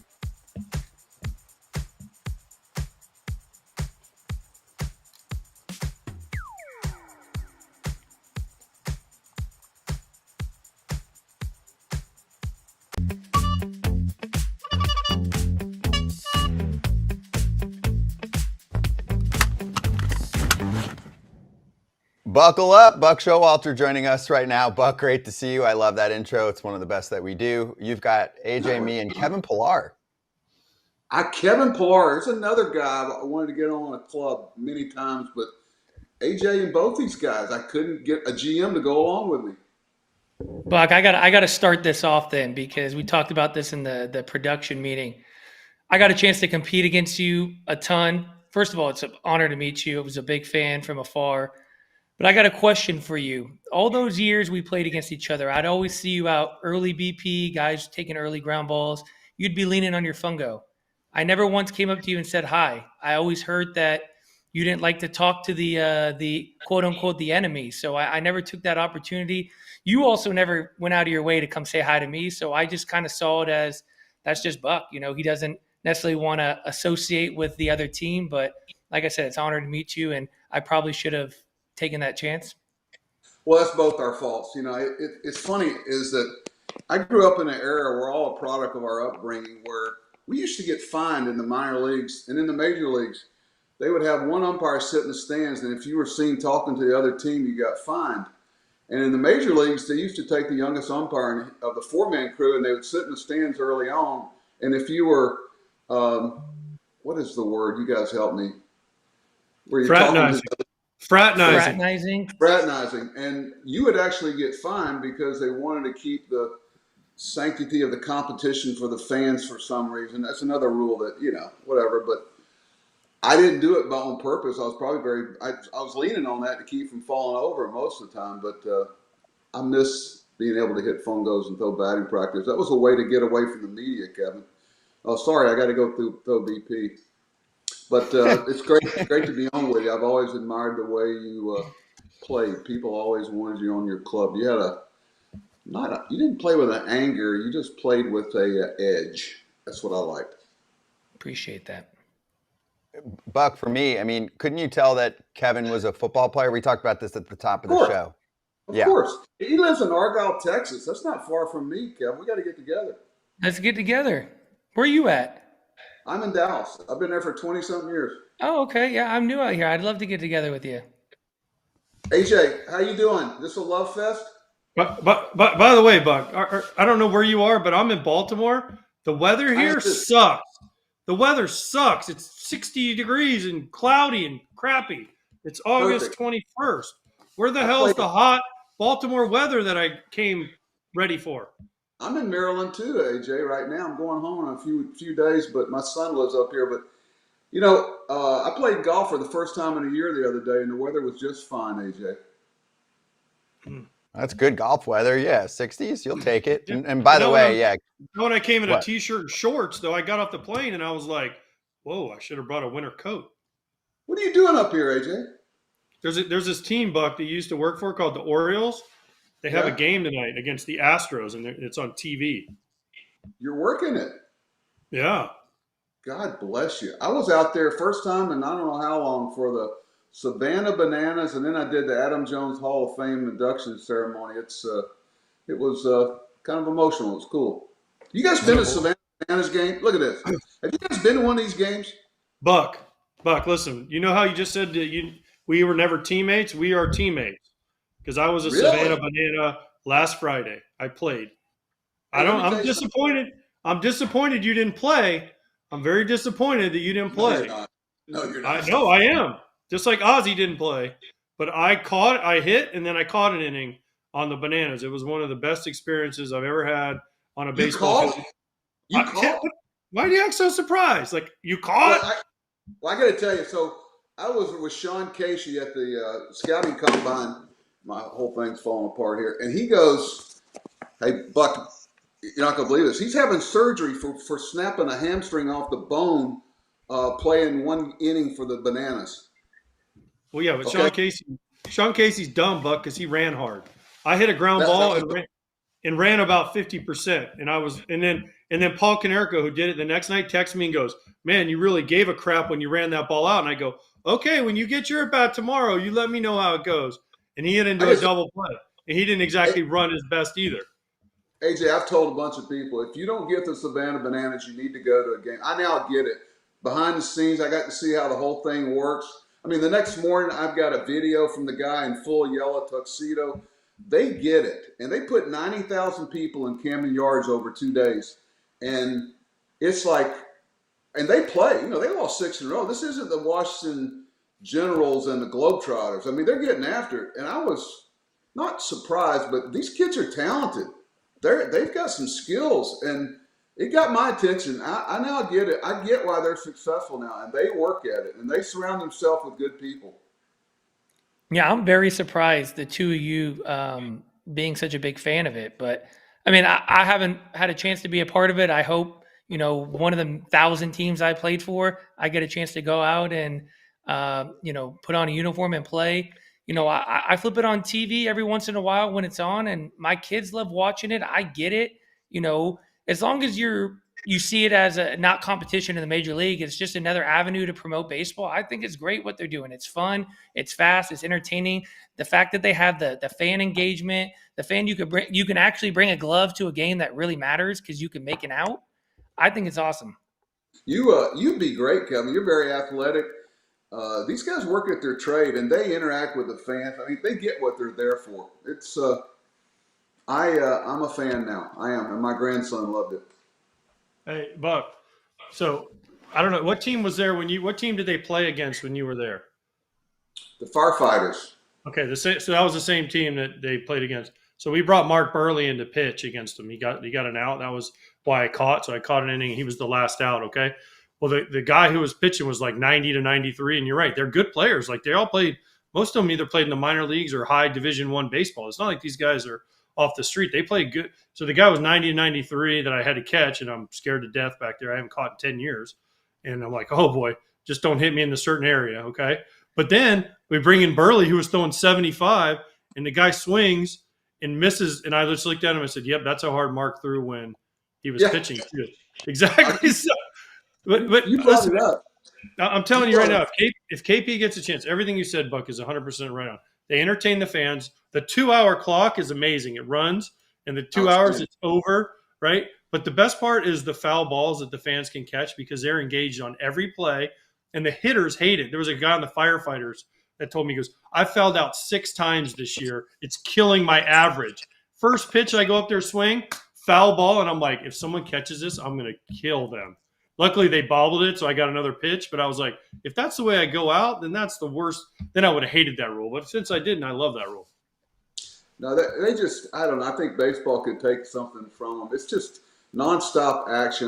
Buckle up. Buck Showalter joining us right now. Buck, great to see you. I love that intro. It's one of the best that we do. You've got AJ, me, and Kevin Pillar. Kevin Pillar is another guy I wanted to get on a club many times, but AJ and both these guys, I couldn't get a GM to go along with me. Buck, I got to start this off then, because we talked about this in the production meeting. I got a chance to compete against you a ton. First of all, it's an honor to meet you. I was a big fan from afar. But I got a question for you. All those years we played against each other, I'd always see you out early BP, guys taking early ground balls. You'd be leaning on your fungo. I never once came up to you and said hi. I always heard that you didn't like to talk to the quote unquote the enemy. So I never took that opportunity. You also never went out of your way to come say hi to me. So I just kind of saw it as that's just Buck. He doesn't necessarily want to associate with the other team. But like I said, it's an honor to meet you, and I probably should have taking that chance? Well, that's both our faults. It's funny is that I grew up in an era where all a product of our upbringing where we used to get fined in the minor leagues and in the major leagues. They would have one umpire sit in the stands, and if you were seen talking to the other team, you got fined. And in the major leagues, they used to take the youngest umpire of the 4-man crew, and they would sit in the stands early on. And if you were, what is the word? You guys help me. Were you fraternizing. Fraternizing. And you would actually get fined because they wanted to keep the sanctity of the competition for the fans for some reason. That's another rule that, whatever. But I didn't do it on purpose. I was probably I was leaning on that to keep from falling over most of the time. But I miss being able to hit fungos and throw batting practice. That was a way to get away from the media, Kevin. Oh, sorry, I got to go throw BP. But it's great to be on with you. I've always admired the way you played. People always wanted you on your club. You you didn't play with an anger. You just played with a edge. That's what I liked. Appreciate that. Buck, for me, I mean, couldn't you tell that Kevin was a football player? We talked about this at the top of the show. Of course. He lives in Argyle, Texas. That's not far from me, Kevin. We got to get together. Let's get together. Where are you at? I'm in Dallas. I've been there for 20-something years. Oh, okay. Yeah, I'm new out here. I'd love to get together with you. AJ, how you doing? This a love fest? But by the way, Buck, I don't know where you are, but I'm in Baltimore. The weather here sucks. The weather sucks. It's 60 degrees and cloudy and crappy. It's August 21st. Where the hell is the hot Baltimore weather that I came ready for? I'm in Maryland too, AJ, right now. I'm going home in a few days, but my son lives up here. But, you know, I played golf for the first time in a year the other day, and the weather was just fine, AJ. That's good golf weather. Yeah, 60s, you'll take it. And by the way, when I came in a T-shirt and shorts, though, I got off the plane and I was like, whoa, I should have brought a winter coat. What are you doing up here, AJ? There's this team, Buck, that you used to work for called the Orioles. They have a game tonight against the Astros, and it's on TV. You're working it. Yeah. God bless you. I was out there first time in I don't know how long for the Savannah Bananas, and then I did the Adam Jones Hall of Fame induction ceremony. It was kind of emotional. It was cool. You guys been to Savannah Bananas game? Look at this. Have you guys been to one of these games? Buck, listen. You know how you just said that we were never teammates? We are teammates. Because I was a Savannah Banana last Friday. I played. I'm disappointed. I'm disappointed you didn't play. I'm very disappointed that you didn't play. No, you're not. I am. Just like Ozzy didn't play. But I hit, and then I caught an inning on the Bananas. It was one of the best experiences I've ever had on a baseball field. You called? Why do you act so surprised? Like, you caught? Well, I got to tell you. So I was with Sean Casey at the scouting combine. My whole thing's falling apart here. And he goes, hey, Buck, you're not going to believe this. He's having surgery for snapping a hamstring off the bone playing one inning for the Bananas. Well, yeah, but Sean Casey's dumb, Buck, because he ran hard. I hit a ground ball and ran about 50%. And then Paul Canerico, who did it the next night, texted me and goes, man, you really gave a crap when you ran that ball out. And I go, okay, when you get your at-bat tomorrow, you let me know how it goes. And he hit into a double play. And he didn't exactly run his best either. AJ, I've told a bunch of people, if you don't get the Savannah Bananas, you need to go to a game. I now get it. Behind the scenes, I got to see how the whole thing works. I mean, the next morning, I've got a video from the guy in full yellow tuxedo. They get it. And they put 90,000 people in Camden Yards over 2 days. And it's like, and they play. You know, they lost 6 in a row. This isn't the Washington Generals and the Globetrotters. I mean, they're getting after it. And I was not surprised, but these kids are talented. They've got some skills, and it got my attention. I now get it. I get why they're successful now, and they work at it, and they surround themselves with good people. Yeah, I'm very surprised, the two of you being such a big fan of it. But, I mean, I haven't had a chance to be a part of it. I hope, one of the 1,000 teams I played for, I get a chance to go out and, put on a uniform and play. I flip it on TV every once in a while when it's on, and my kids love watching it. I get it. As long as you see it as a not competition in the major league, it's just another avenue to promote baseball. I think it's great what they're doing. It's fun, it's fast, it's entertaining. The fact that they have the fan engagement, the fan you can actually bring a glove to a game that really matters because you can make an out. I think it's awesome. You'd be great, Kevin. You're very athletic. These guys work at their trade, and they interact with the fans. I mean, they get what they're there for. It's I'm a fan now. I am, and my grandson loved it. Hey, Buck. So I don't know what team was there what team did they play against when you were there? The Firefighters. Okay, so that was the same team that they played against. So we brought Mark Burley in to pitch against him. He got an out. That was why I caught. So I caught an inning. He was the last out. Okay. Well, the guy who was pitching was like 90 to 93, and you're right. They're good players. Like they all played. Most of them either played in the minor leagues or high Division I baseball. It's not like these guys are off the street. They play good. So the guy was 90 to 93 that I had to catch, and I'm scared to death back there. I haven't caught in 10 years. And I'm like, oh, boy, just don't hit me in the certain area, okay? But then we bring in Burley, who was throwing 75, and the guy swings, and misses. And I just looked at him and said, yep, that's how hard Mark threw when he was pitching. Exactly. So, but you brought it up. I'm telling you right now, if KP gets a chance, everything you said, Buck, is 100% right on. They entertain the fans. The 2-hour clock is amazing. It runs, and the 2 hours, it's over, right? But the best part is the foul balls that the fans can catch because they're engaged on every play, and the hitters hate it. There was a guy on the firefighters that told me, he goes, I fouled out 6 times this year. It's killing my average. First pitch, I go up there, swing, foul ball, and I'm like, if someone catches this, I'm going to kill them. Luckily, they bobbled it, so I got another pitch. But I was like, if that's the way I go out, then that's the worst. Then I would have hated that rule. But since I didn't, I love that rule. No, they just, I don't know. I think baseball could take something from them. It's just nonstop action.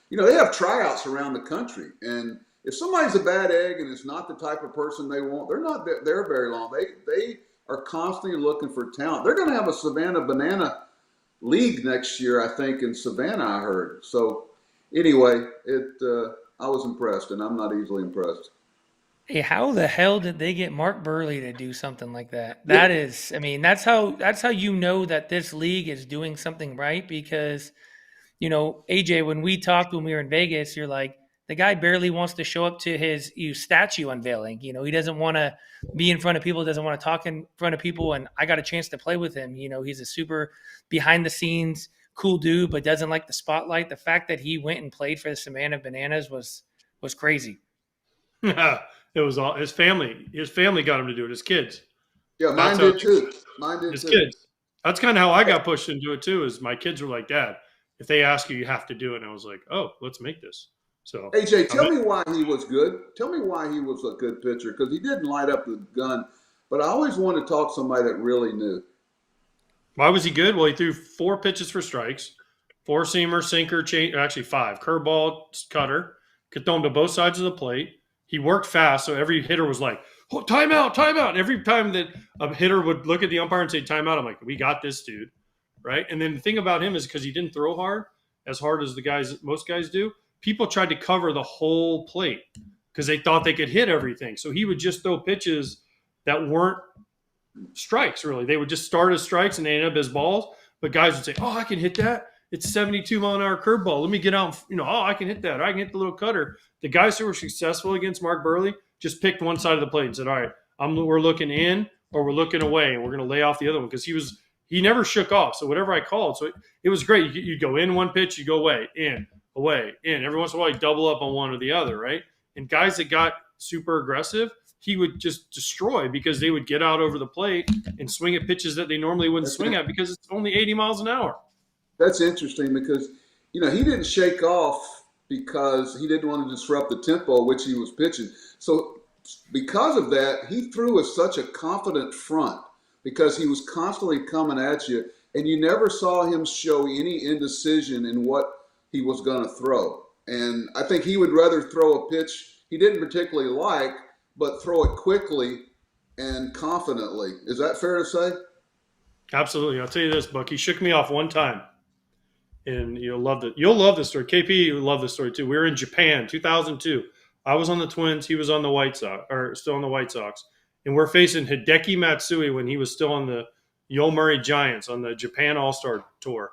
They have tryouts around the country. And if somebody's a bad egg and is not the type of person they want, they're not there very long. They are constantly looking for talent. They're going to have a Savannah Banana League next year, I think, in Savannah, I heard. So, anyway, I was impressed, and I'm not easily impressed. Hey, how the hell did they get Mark Burley to do something like that? That is, I mean, that's how you know that this league is doing something right because, AJ, when we talked when we were in Vegas, you're like, the guy barely wants to show up to his statue unveiling. He doesn't want to be in front of people, doesn't want to talk in front of people, and I got a chance to play with him. He's a super behind-the-scenes cool dude, but doesn't like the spotlight. The fact that he went and played for the Savannah Bananas was crazy. Yeah, it was all his family. His family got him to do it. His kids. Yeah, mine did too. His kids. That's kind of how I got pushed into it too. Is my kids were like, Dad, if they ask you, you have to do it. And I was like, oh, let's make this. So AJ, tell me why he was good. Tell me why he was a good pitcher because he didn't light up the gun. But I always want to talk to somebody that really knew. Why was he good? Well, he threw 4 pitches for strikes, 4-seamer, sinker, actually 5, curveball, cutter, could throw him to both sides of the plate. He worked fast, so every hitter was like, oh, timeout, timeout. And every time that a hitter would look at the umpire and say timeout, I'm like, we got this dude, right? And then the thing about him is because he didn't throw as hard as most guys do, people tried to cover the whole plate because they thought they could hit everything. So he would just throw pitches that weren't strikes, really. They would just start as strikes and they end up as balls. But guys would say, oh, I can hit that. It's 72-mile-an-hour curveball. Let me get out. Oh, I can hit that. I can hit the little cutter. The guys who were successful against Mark Burley just picked one side of the plate and said, all right, we're looking in or we're looking away, and we're going to lay off the other one because he never shook off. So whatever I called, so it was great. You'd go in one pitch, you go away, in, away, in. Every once in a while, you double up on one or the other, right? And guys that got super aggressive, he would just destroy because they would get out over the plate and swing at pitches that they normally wouldn't swing at because it's only 80 miles an hour. That's interesting because, he didn't shake off because he didn't want to disrupt the tempo which he was pitching. So because of that, he threw with such a confident front because he was constantly coming at you, and you never saw him show any indecision in what he was going to throw. And I think he would rather throw a pitch he didn't particularly like, but throw it quickly and confidently. Is that fair to say? Absolutely. I'll tell you this, Buck. He shook me off one time. And you'll love it. You'll love this story. KP will love this story too. We were in Japan, 2002. I was on the Twins. He was on the White Sox, or still on the White Sox. And we're facing Hideki Matsui when he was still on the Yomiuri Giants on the Japan All-Star Tour.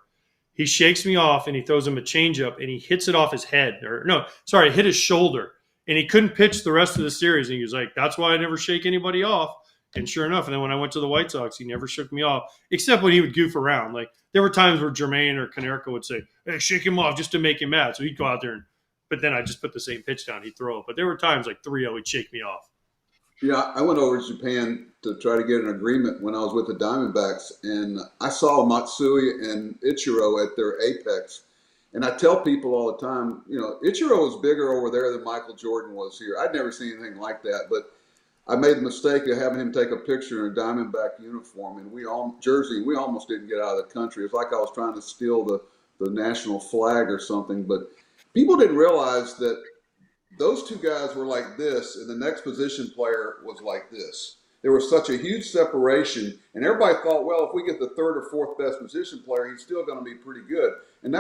He shakes me off and he throws him a changeup and he hits it off his head. Hit his shoulder. And he couldn't pitch the rest of the series. And he was like, that's why I never shake anybody off. And sure enough, and then when I went to the White Sox, he never shook me off, except when he would goof around. Like, there were times where Jermaine or Konerko would say, hey, shake him off just to make him mad. So he'd go out there, but then I'd just put the same pitch down. He'd throw it. But there were times like 3-0, he'd shake me off. Yeah, I went over to Japan to try to get an agreement when I was with the Diamondbacks, and I saw Matsui and Ichiro at their apex. And I tell people all the time, Ichiro was bigger over there than Michael Jordan was here. I'd never seen anything like that, but I made the mistake of having him take a picture in a Diamondback uniform, and we almost didn't get out of the country. It's like I was trying to steal the national flag or something. But people didn't realize that those two guys were like this, and the next position player was like this. There was such a huge separation, and everybody thought, well, if we get the third or fourth best position player, he's still going to be pretty good. And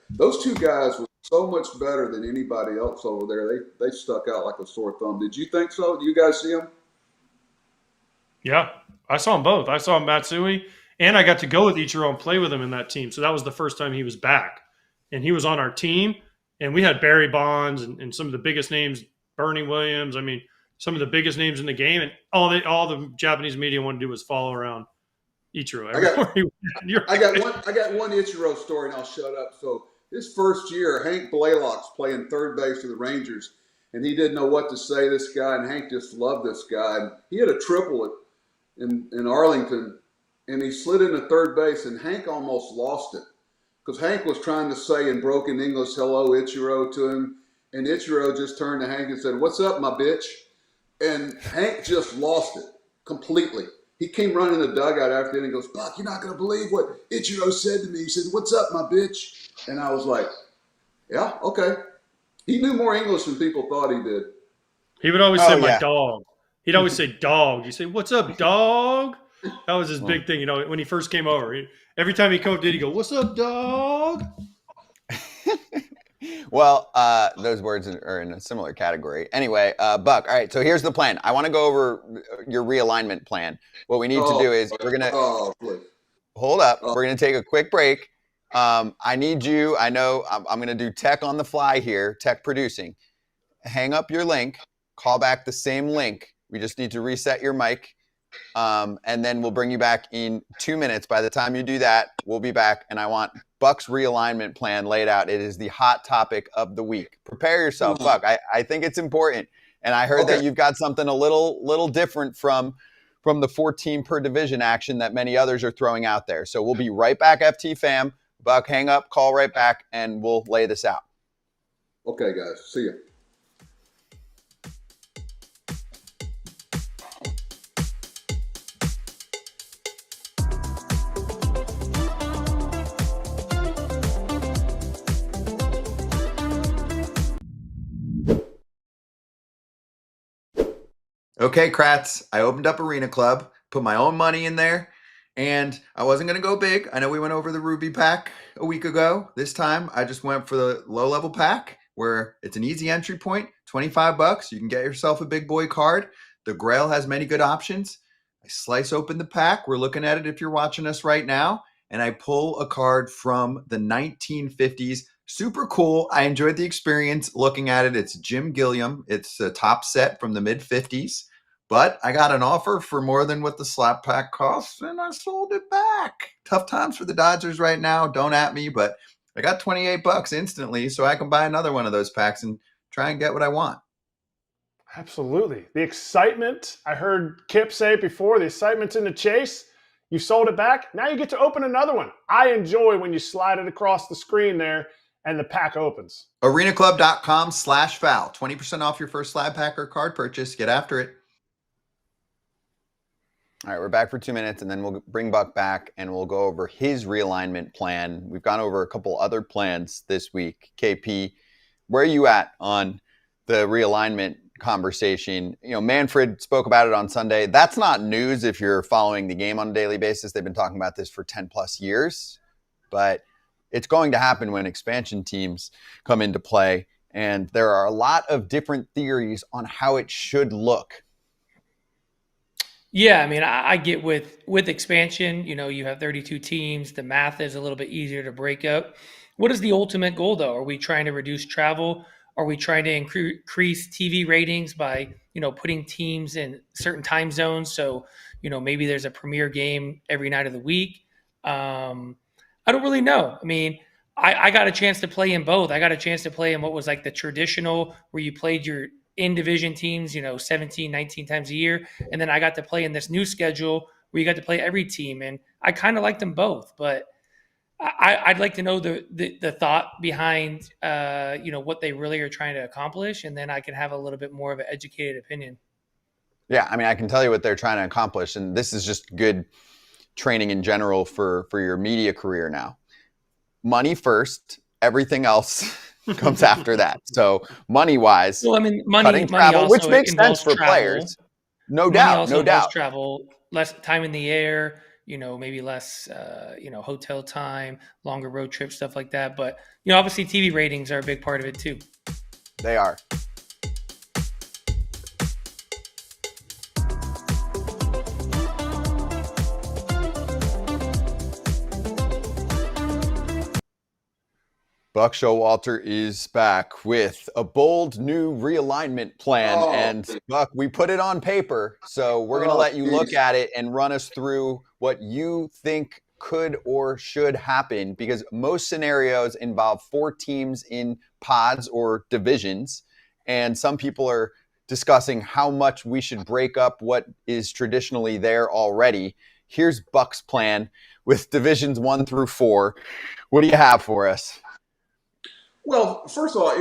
those two guys were so much better than anybody else over there. They stuck out like a sore thumb. Did you think so? Do you guys see them? Yeah, I saw them both. I saw Matsui, And I got to go with Ichiro and play with him in that team. So that was the first time he was back. And he was on our team. And we had Barry Bonds and some of the biggest names, Bernie Williams. I mean, some of the biggest names in the game. And all the Japanese media wanted to do was follow around Ichiro. I got one Ichiro story, and I'll shut up. So his first year, Hank Blaylock's playing third base for the Rangers, and he didn't know what to say to this guy, and Hank just loved this guy. And he had a triple in Arlington, and he slid into third base, and Hank almost lost it because Hank was trying to say in broken English, "Hello, Ichiro," to him, and Ichiro just turned to Hank and said, "What's up, my bitch?" And Hank just lost it completely. He came running in the dugout after it and goes, "Buck, you're not going to believe what Ichiro said to me." He said, "What's up, my bitch?" And I was like, yeah, okay. He knew more English than people thought he did. He would always say, my dog. He'd always say, dog. You say, "What's up, dog?" That was his big thing, when he first came over. Every time he came up, he'd go, "What's up, dog?" Well, those words are in a similar category. Anyway, Buck, all right, so here's the plan. I want to go over your realignment plan. What we need to do is we're going to hold up. We're going to take a quick break. I need you. I know I'm going to do tech on the fly here, tech producing. Hang up your link, call back the same link. We just need to reset your mic. And then we'll bring you back in 2 minutes. By the time you do that, we'll be back. And I want Buck's realignment plan laid out. It is the hot topic of the week. Prepare yourself, Buck. I think it's important. And I heard that you've got something a little different from the 14 per division action that many others are throwing out there. So we'll be right back, FT fam. Buck, hang up, call right back, and we'll lay this out. Okay, guys. See you. Okay, Kratz, I opened up Arena Club, put my own money in there, and I wasn't going to go big. I know we went over the Ruby pack a week ago. This time, I just went for the low-level pack, where it's an easy entry point, $25. You can get yourself a big boy card. The Grail has many good options. I slice open the pack. We're looking at it if you're watching us right now, and I pull a card from the 1950s. Super cool. I enjoyed the experience looking at it. It's Jim Gilliam. It's a top set from the mid-50s. But I got an offer for more than what the slap pack costs, and I sold it back. Tough times for the Dodgers right now. Don't at me, but I got $28 instantly, so I can buy another one of those packs and try and get what I want. Absolutely. The excitement, I heard Kip say it before, the excitement's in the chase. You sold it back. Now you get to open another one. I enjoy when you slide it across the screen there and the pack opens. arenaclub.com/foul. 20% off your first slab pack or card purchase. Get after it. All right, we're back for 2 minutes, and then we'll bring Buck back, and we'll go over his realignment plan. We've gone over a couple other plans this week. KP, where are you at on the realignment conversation? Manfred spoke about it on Sunday. That's not news if you're following the game on a daily basis. They've been talking about this for 10-plus years, but it's going to happen when expansion teams come into play, and there are a lot of different theories on how it should look. Yeah, I mean, I get with expansion, you have 32 teams. The math is a little bit easier to break up. What is the ultimate goal, though? Are we trying to reduce travel? Are we trying to increase TV ratings by, putting teams in certain time zones? So, maybe there's a premier game every night of the week. I don't really know. I mean, I got a chance to play in both. I got a chance to play in what was like the traditional where you played your in-division teams, 17, 19 times a year. And then I got to play in this new schedule where you got to play every team. And I kind of like them both. But I'd like to know the thought behind, what they really are trying to accomplish. And then I can have a little bit more of an educated opinion. Yeah, I mean, I can tell you what they're trying to accomplish. And this is just good training in general for your media career now. Money first, everything else comes after that. So money-wise, cutting travel, which makes sense for players. No doubt. Travel, less time in the air, maybe less, hotel time, longer road trips, stuff like that. But, obviously TV ratings are a big part of it too. They are. Buck Showalter is back with a bold new realignment plan. And Buck, we put it on paper, so we're going to let you look at it and run us through what you think could or should happen, because most scenarios involve 4 teams in pods or divisions. And some people are discussing how much we should break up what is traditionally there already. Here's Buck's plan with divisions 1 through 4. What do you have for us? Well, first of all,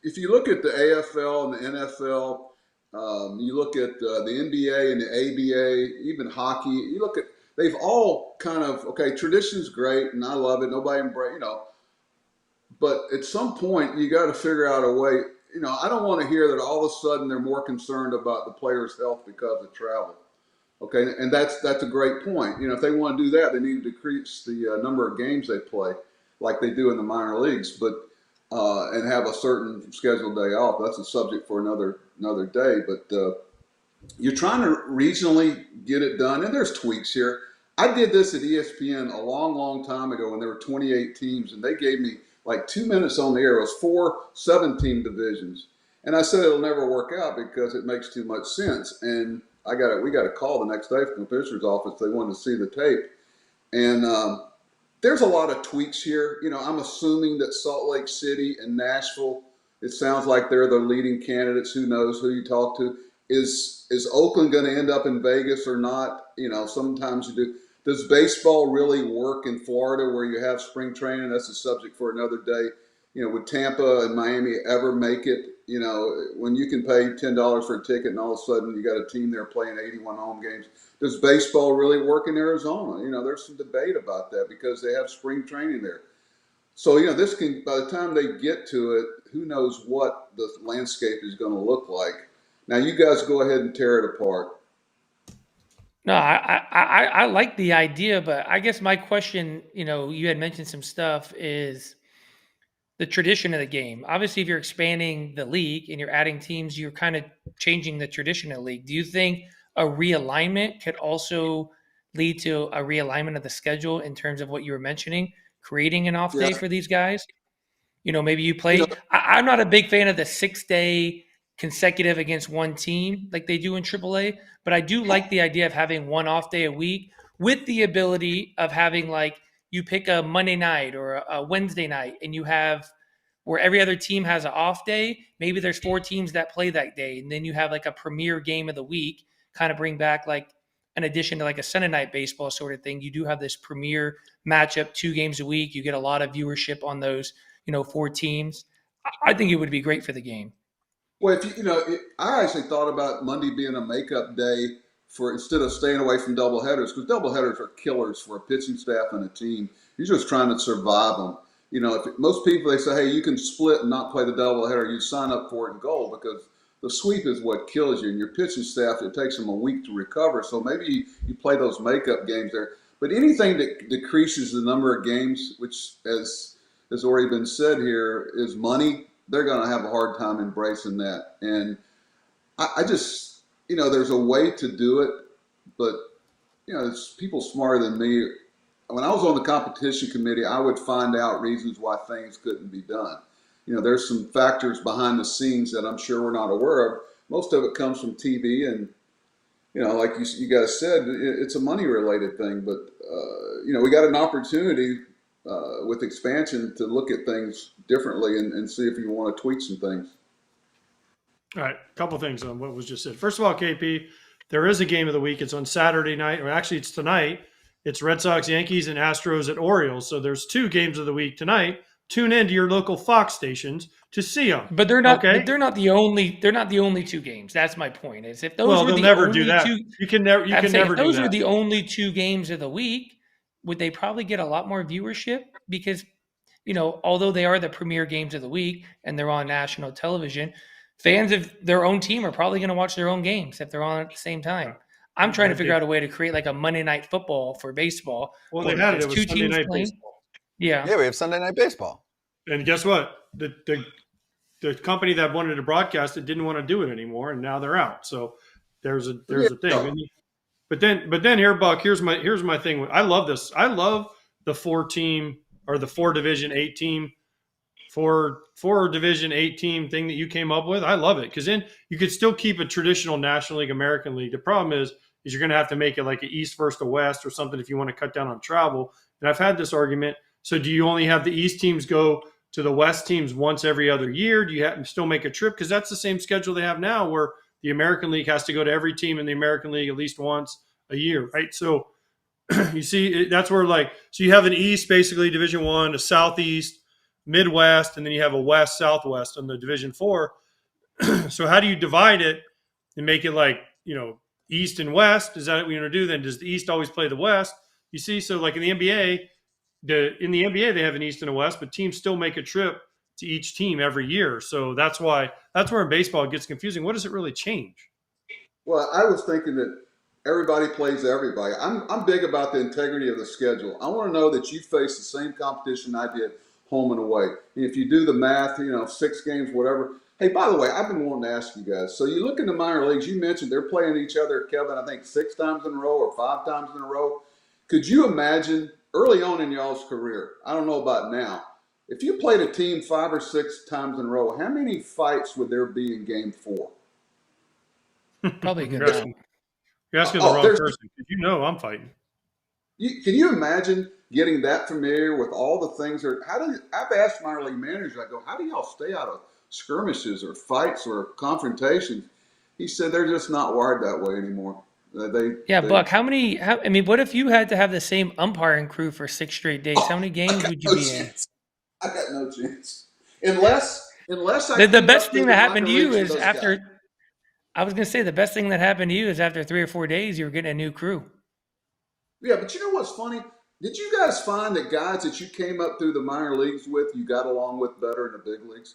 if you look at the AFL and the NFL, you look at the NBA and the ABA, even hockey, they've all kind of, okay, tradition's great and I love it. Nobody but at some point you got to figure out a way. I don't want to hear that all of a sudden they're more concerned about the players' health because of travel. Okay, and that's a great point. If they want to do that, they need to decrease the number of games they play, like they do in the minor leagues, and have a certain scheduled day off. That's a subject for another day. But you're trying to regionally get it done, and there's tweaks here. I did this at ESPN a long, long time ago when there were 28 teams, and they gave me like 2 minutes on the air. It was 4 7-team divisions, and I said it'll never work out because it makes too much sense. And we got a call the next day from the commissioner's office. They wanted to see the tape, and there's a lot of tweaks here. I'm assuming that Salt Lake City and Nashville, it sounds like they're the leading candidates. Who knows who you talk to? Is Oakland going to end up in Vegas or not? Sometimes you do. Does baseball really work in Florida where you have spring training? That's a subject for another day. Would Tampa and Miami ever make it? When you can pay $10 for a ticket and all of a sudden you got a team there playing 81 home games. Does baseball really work in Arizona? There's some debate about that because they have spring training there. So, this can, by the time they get to it, who knows what the landscape is going to look like. Now, you guys go ahead and tear it apart. No, I like the idea, but I guess my question, you had mentioned some stuff, is the tradition of the game. Obviously, if you're expanding the league and you're adding teams, you're kind of changing the tradition of the league. Do you think a realignment could also lead to a realignment of the schedule in terms of what you were mentioning, creating an off day for these guys? Maybe you play. I'm not a big fan of the 6-day consecutive against one team like they do in AAA, but I do like the idea of having one off day a week with the ability of having, like, you pick a Monday night or a Wednesday night and you have where every other team has an off day. Maybe there's 4 teams that play that day. And then you have like a premier game of the week, kind of bring back like an addition to like a Sunday night baseball sort of thing. You do have this premier matchup 2 games a week. You get a lot of viewership on those, 4 teams. I think it would be great for the game. Well, I actually thought about Monday being a makeup day for instead of staying away from doubleheaders, because doubleheaders are killers for a pitching staff and a team. You're just trying to survive them. Most people, they say, hey, you can split and not play the doubleheader. You sign up for it and go, because the sweep is what kills you. And your pitching staff, it takes them a week to recover. So maybe you play those makeup games there. But anything that decreases the number of games, which, as has already been said here, is money, they're going to have a hard time embracing that. And I just, there's a way to do it, but, it's people smarter than me. When I was on the competition committee, I would find out reasons why things couldn't be done. There's some factors behind the scenes that I'm sure we're not aware of. Most of it comes from TV, and, like you guys said, it's a money-related thing. But, we got an opportunity with expansion to look at things differently and see if you want to tweak some things. All right, a couple things on what was just said. First of all, KP, there is a game of the week. It's on Saturday night, or actually it's tonight. It's Red Sox, Yankees, and Astros at Orioles. So there's 2 games of the week tonight. Tune in to your local Fox stations to see them. But they're not. Okay? They're not the only. They're not the only 2 games. That's my point. Is if those were the never only do that. 2, you can never. You can never do that. If those were the only 2 games of the week, would they probably get a lot more viewership? Because, although they are the premier games of the week and they're on national television, fans of their own team are probably going to watch their own games if they're on at the same time. I'm trying to figure out a way to create like a Monday night football for baseball. Well, they had it. It was 2 Sunday teams night playing. baseball. Yeah, we have Sunday night baseball. And guess what? The company that wanted to broadcast it didn't want to do it anymore, and now they're out. So there's a thing. But then here, Buck, here's my thing. I love this. I love the 4 team or the 4 division 8 team for Division 8 team thing that you came up with, I love it, because then you could still keep a traditional National League, American League. The problem is you're going to have to make it like an East versus a West or something if you want to cut down on travel. And I've had this argument. So do you only have the East teams go to the West teams once every other year? Do you have to still make a trip? Because that's the same schedule they have now, where the American League has to go to every team in the American League at least once a year, right? So you see, that's where so you have an East, basically Division 1, a Southeast, Midwest, and then you have a West, Southwest on the Division 4. So how do you divide it and make it East and West? Is that what we're going to do? Then does the East always play the West? You see, so like in the NBA, they have an East and a West, but teams still make a trip to each team every year. So that's where in baseball it gets confusing. What does it really change? Well, I was thinking that everybody plays everybody. I'm big about the integrity of the schedule. I want to know that you face the same competition I did home and away. And if you do the math, 6 games, whatever. Hey, by the way, I've been wanting to ask you guys. So you look in the minor leagues, you mentioned they're playing each other, Kevin, I think 6 times in a row or 5 times in a row. Could you imagine early on in y'all's career, I don't know about now, if you played a team 5 or 6 times in a row, how many fights would there be in game 4? Probably a good amount. You're asking the wrong person, because I'm fighting. Can you imagine getting that familiar with all the things I've asked minor league managers, I go, how do y'all stay out of skirmishes or fights or confrontations? He said they're just not wired that way anymore. Buck, what if you had to have the same umpiring crew for 6 straight days? How many games would you be in? I got no chance. Unless the best thing that happened to you is after – I was going to say the best thing that happened to you is after 3 or 4 days you were getting a new crew. Yeah, but you know what's funny? Did you guys find that guys that you came up through the minor leagues with, you got along with better in the big leagues?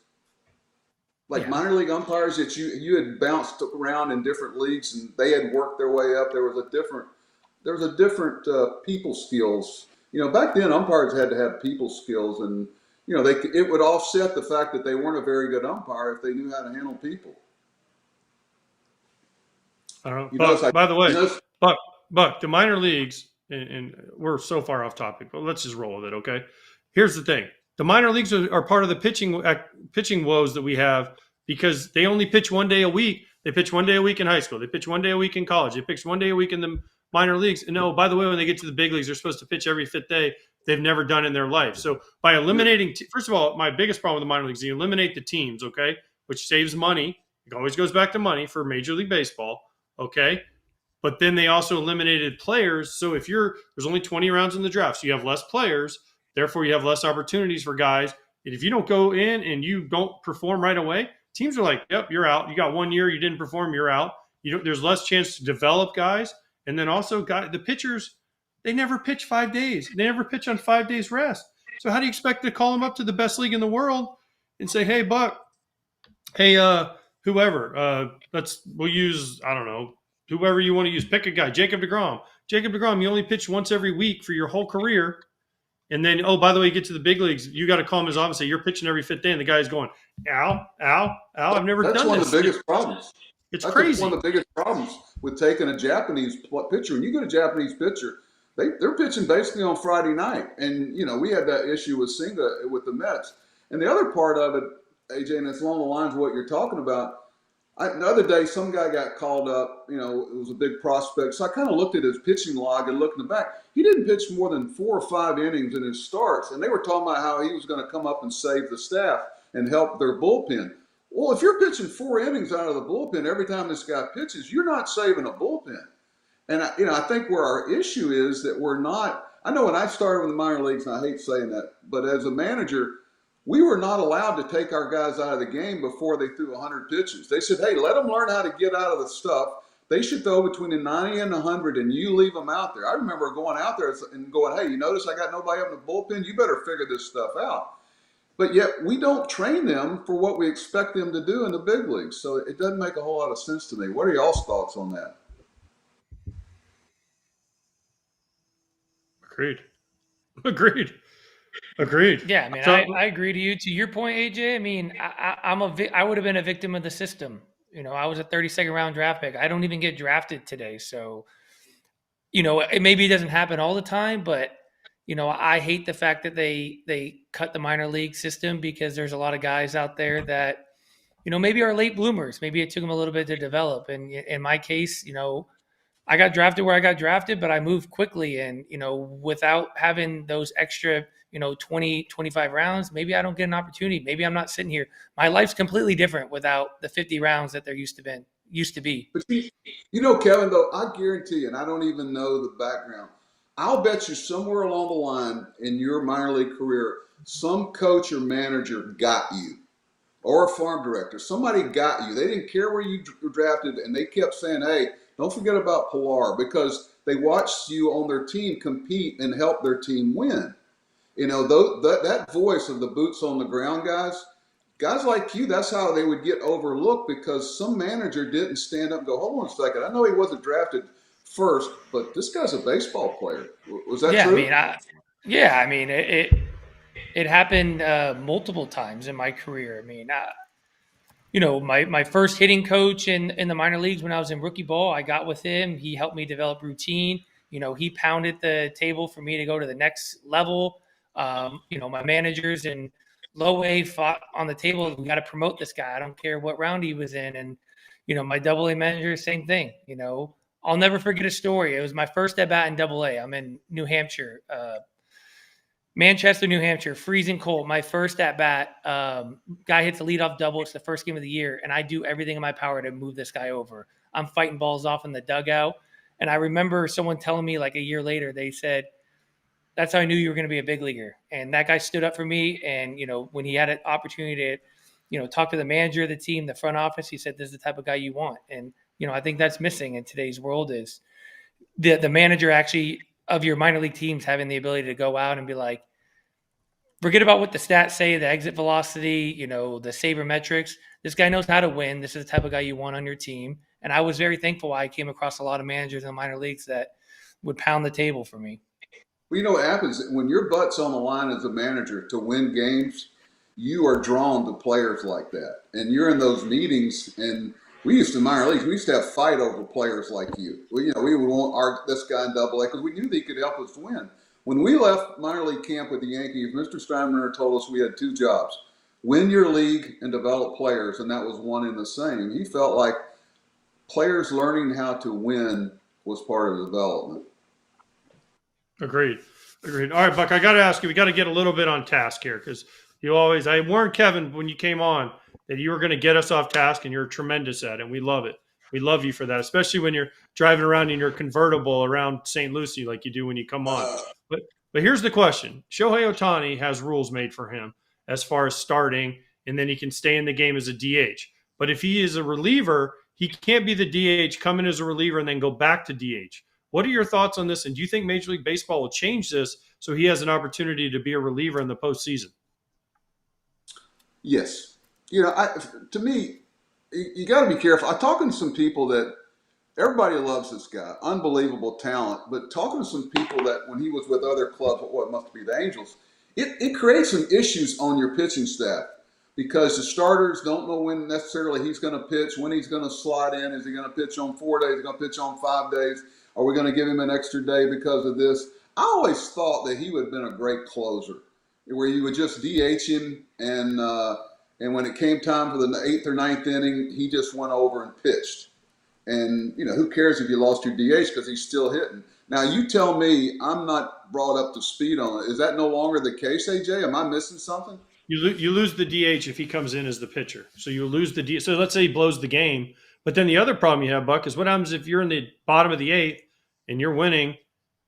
Minor league umpires that you had bounced around in different leagues and they had worked their way up. There was a different people skills. Back then umpires had to have people skills, and it would offset the fact that they weren't a very good umpire if they knew how to handle people. I don't know. By the way, Buck, the minor leagues, and we're so far off topic, but let's just roll with it, okay? Here's the thing. The minor leagues are part of the pitching woes that we have because they only pitch 1 day a week. They pitch 1 day a week in high school. They pitch 1 day a week in college. They pitch 1 day a week in the minor leagues. And by the way, when they get to the big leagues, they're supposed to pitch every 5th day they've never done in their life. So by eliminating first of all, my biggest problem with the minor leagues is you eliminate the teams, okay, which saves money. It always goes back to money for Major League Baseball, okay? But then they also eliminated players. So there's only 20 rounds in the draft, so you have less players. Therefore, you have less opportunities for guys. And if you don't go in and you don't perform right away, teams are like, yep, you're out. You got 1 year, you didn't perform, you're out. There's less chance to develop guys. And then also the pitchers, they never pitch 5 days. They never pitch on 5 days rest. So how do you expect to call them up to the best league in the world and say, hey, Buck, hey, whoever, we'll use, I don't know, whoever you want to use. Pick a guy, Jacob deGrom. Jacob deGrom, you only pitch once every week for your whole career. And then, by the way, you get to the big leagues, you got to call him his office and say, you're pitching every 5th day. And the guy's going, ow, ow, ow. I've never done this. That's one of the biggest problems. It's crazy. One of the biggest problems with taking a Japanese pitcher. When you get a Japanese pitcher, they're pitching basically on Friday night. And, we had that issue with Senga with the Mets. And the other part of it, AJ, and it's along the lines of what you're talking about, the other day, some guy got called up. It was a big prospect. So I kind of looked at his pitching log and looked in the back. He didn't pitch more than 4 or 5 innings in his starts. And they were talking about how he was going to come up and save the staff and help their bullpen. Well, if you're pitching 4 innings out of the bullpen every time this guy pitches, you're not saving a bullpen. And, I think where our issue is that we're not – I know when I started in the minor leagues, and I hate saying that, but as a manager – we were not allowed to take our guys out of the game before they threw 100 pitches. They said, hey, let them learn how to get out of the stuff. They should throw between the 90 and 100, and you leave them out there. I remember going out there and going, hey, you notice I got nobody up in the bullpen? You better figure this stuff out. But yet we don't train them for what we expect them to do in the big leagues. So it doesn't make a whole lot of sense to me. What are y'all's thoughts on that? Agreed. Yeah, I agree to you. To your point, AJ, I would have been a victim of the system. I was a 32nd round draft pick. I don't even get drafted today. So, maybe it doesn't happen all the time, but I hate the fact that they cut the minor league system, because there's a lot of guys out there that, maybe are late bloomers. Maybe it took them a little bit to develop. And in my case, I got drafted where I got drafted, but I moved quickly. And, without having those extra, 20, 25 rounds, maybe I don't get an opportunity. Maybe I'm not sitting here. My life's completely different without the 50 rounds that there used to be. But Kevin, though, I guarantee you, and I don't even know the background, I'll bet you somewhere along the line in your minor league career, some coach or manager got you, or a farm director. Somebody got you. They didn't care where you were drafted, and they kept saying, hey, don't forget about Pilar, because they watched you on their team compete and help their team win. That voice of the boots on the ground guys like you, that's how they would get overlooked, because some manager didn't stand up and go, hold on a second, I know he wasn't drafted first, but this guy's a baseball player. Was that true? It happened multiple times in my career. My first hitting coach in the minor leagues when I was in rookie ball, I got with him. He helped me develop routine. He pounded the table for me to go to the next level. My managers in low A fought on the table. We got to promote this guy. I don't care what round he was in. And, my double A manager, same thing. I'll never forget a story. It was my first at bat in double A. I'm in New Hampshire, Manchester, New Hampshire, freezing cold. My first at bat, guy hits a leadoff double. It's the first game of the year, and I do everything in my power to move this guy over. I'm fighting balls off in the dugout, and I remember someone telling me like a year later, they said, that's how I knew you were going to be a big leaguer. And that guy stood up for me, and when he had an opportunity to talk to the manager of the team, the front office, he said, this is the type of guy you want. And I think that's missing in today's world, is the manager actually of your minor league teams having the ability to go out and be like, forget about what the stats say, the exit velocity, the sabermetrics. This guy knows how to win. This is the type of guy you want on your team. And I was very thankful. I came across a lot of managers in the minor leagues that would pound the table for me. Well, what happens when your butt's on the line as a manager to win games, you are drawn to players like that. And you're in those meetings, and we used to, in minor leagues, we used to have fight over players like you. We would want this guy in double A because we knew that he could help us win. When we left minor league camp with the Yankees, Mr. Steinbrenner told us we had two jobs: win your league and develop players, and that was one and the same. He felt like players learning how to win was part of the development. Agreed. All right, Buck, I got to ask you, we got to get a little bit on task here, because I warned Kevin when you came on that you were going to get us off task, and you're tremendous at it, and we love it. We love you for that, especially when you're driving around in your convertible around St. Lucie like you do when you come on. But here's the question. Shohei Ohtani has rules made for him as far as starting, and then he can stay in the game as a DH. But if he is a reliever, he can't be the DH, come in as a reliever, and then go back to DH. What are your thoughts on this? And do you think Major League Baseball will change this so he has an opportunity to be a reliever in the postseason? Yes. To me, you got to be careful. I'm talking to some people that everybody loves this guy, unbelievable talent, but talking to some people that when he was with other clubs, what must be the Angels, it creates some issues on your pitching staff, because the starters don't know when necessarily he's going to pitch, when he's going to slide in. Is he going to pitch on 4 days? Is he going to pitch on 5 days? Are we going to give him an extra day because of this? I always thought that he would have been a great closer, where you would just DH him, and when it came time for the 8th or 9th inning, he just went over and pitched. And, who cares if you lost your DH, because he's still hitting. Now, you tell me I'm not brought up to speed on it. Is that no longer the case, AJ? Am I missing something? You lose the DH if he comes in as the pitcher. So you lose the DH. So let's say he blows the game. But then the other problem you have, Buck, is what happens if you're in the bottom of the 8th and you're winning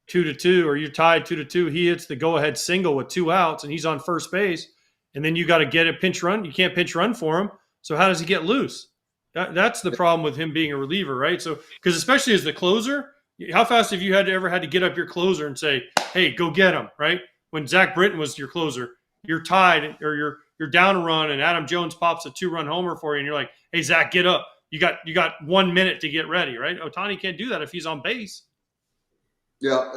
2-2, or you're tied 2-2. He hits the go-ahead single with 2 outs, and he's on first base. And then you got to get a pinch run. You can't pinch run for him. So how does he get loose? That's the problem with him being a reliever, right? So, because especially as the closer, how fast have you ever had to get up your closer and say, "Hey, go get him," right? When Zach Britton was your closer, you're tied or you're down a run, and Adam Jones pops a 2-run homer for you, and you're like, "Hey, Zach, get up. You got 1 minute to get ready," right? Ohtani can't do that if he's on base. Yeah,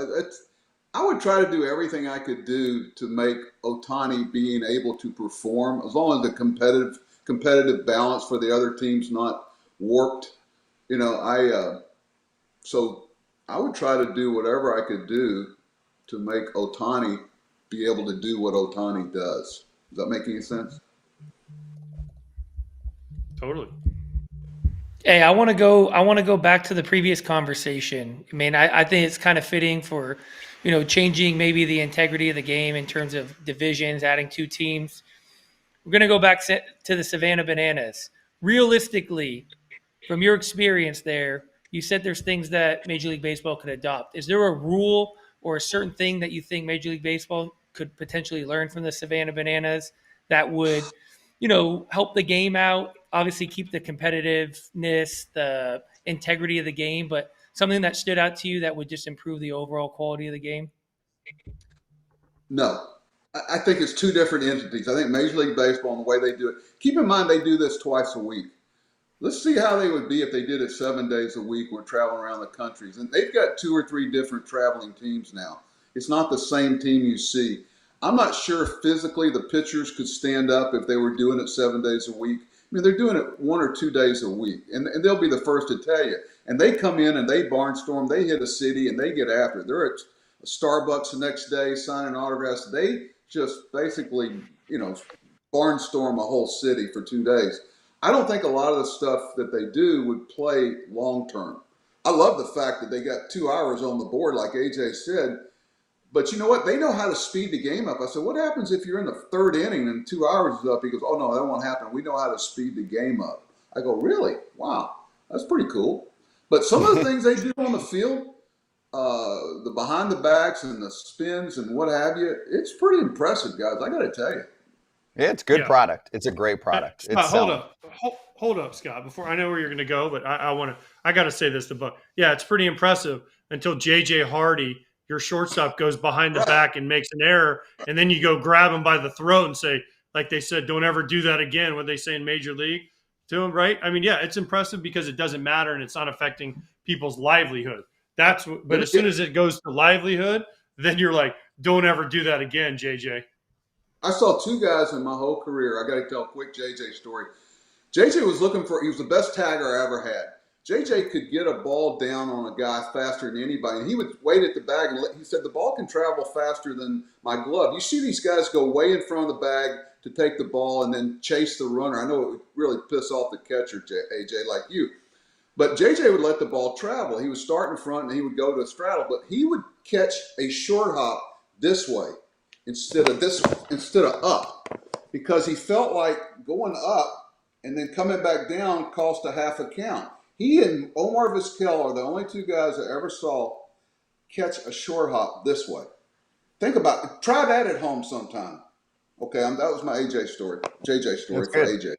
I would try to do everything I could do to make Ohtani being able to perform, as long as the competitive balance for the other team's not warped. So I would try to do whatever I could do to make Ohtani be able to do what Ohtani does. Does that make any sense? Totally. Hey, I want to go back to the previous conversation. I mean, I think it's kind of fitting for, changing maybe the integrity of the game in terms of divisions, adding 2 teams. We're going to go back to the Savannah Bananas. Realistically, from your experience there, you said there's things that Major League Baseball could adopt. Is there a rule or a certain thing that you think Major League Baseball could potentially learn from the Savannah Bananas that would, help the game out? Obviously, keep the competitiveness, the integrity of the game, but something that stood out to you that would just improve the overall quality of the game? No. I think it's 2 different entities. I think Major League Baseball and the way they do it. Keep in mind they do this twice a week. Let's see how they would be if they did it 7 days a week. We're traveling around the countries. And they've got 2 or 3 different traveling teams now. It's not the same team you see. I'm not sure physically the pitchers could stand up if they were doing it 7 days a week. I mean, they're doing it 1 or 2 days a week. And they'll be the first to tell you. And they come in and they barnstorm. They hit a city and they get after it. They're at Starbucks the next day signing autographs. They just basically, barnstorm a whole city for 2 days. I don't think a lot of the stuff that they do would play long term. I love the fact that they got 2 hours on the board, like AJ said. But you know what? They know how to speed the game up. I said, what happens if you're in the 3rd inning and 2 hours is up? He goes, oh, no, that won't happen. We know how to speed the game up. I go, really? Wow, that's pretty cool. But some of the things they do on the field, the behind the backs and the spins and what have you, it's pretty impressive, guys. I got to tell you. Yeah, it's good product. It's a great product. Hold up, Scott. Before I know where you're going to go, but I got to say this to Buck. Yeah, it's pretty impressive until JJ Hardy, your shortstop, goes behind the back and makes an error, and then you go grab him by the throat and say, like they said, don't ever do that again. What they say in Major League to him, right? I mean, yeah, it's impressive because it doesn't matter and it's not affecting people's livelihood. But as soon as it goes to livelihood, then you're like, don't ever do that again, JJ. I saw 2 guys in my whole career. I got to tell a quick JJ story. JJ was he was the best tagger I ever had. JJ could get a ball down on a guy faster than anybody. And he would wait at the bag and he said, the ball can travel faster than my glove. You see these guys go way in front of the bag to take the ball and then chase the runner. I know it would really piss off the catcher, AJ, like you. But JJ would let the ball travel. He would start in front and he would go to a straddle, but he would catch a short hop this way instead of up, because he felt like going up and then coming back down cost a half a count. He and Omar Vizquel are the only 2 guys I ever saw catch a short hop this way. Think about it. Try that at home sometime. Okay, that was my JJ story for AJ.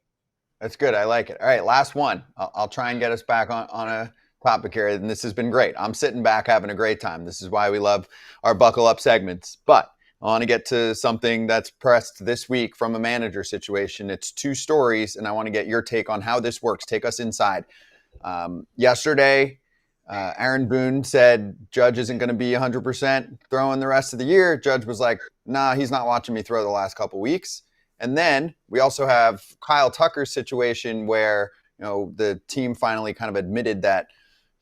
That's good. I like it. All right, last one. I'll try and get us back on a topic here, and this has been great. I'm sitting back having a great time. This is why we love our Buckle Up segments. But I want to get to something that's pressed this week from a manager situation. It's 2 stories, and I want to get your take on how this works. Take us inside. Yesterday, Aaron Boone said Judge isn't going to be 100% throwing the rest of the year. Judge was like, nah, he's not watching me throw the last couple weeks. And then we also have Kyle Tucker's situation where, the team finally kind of admitted that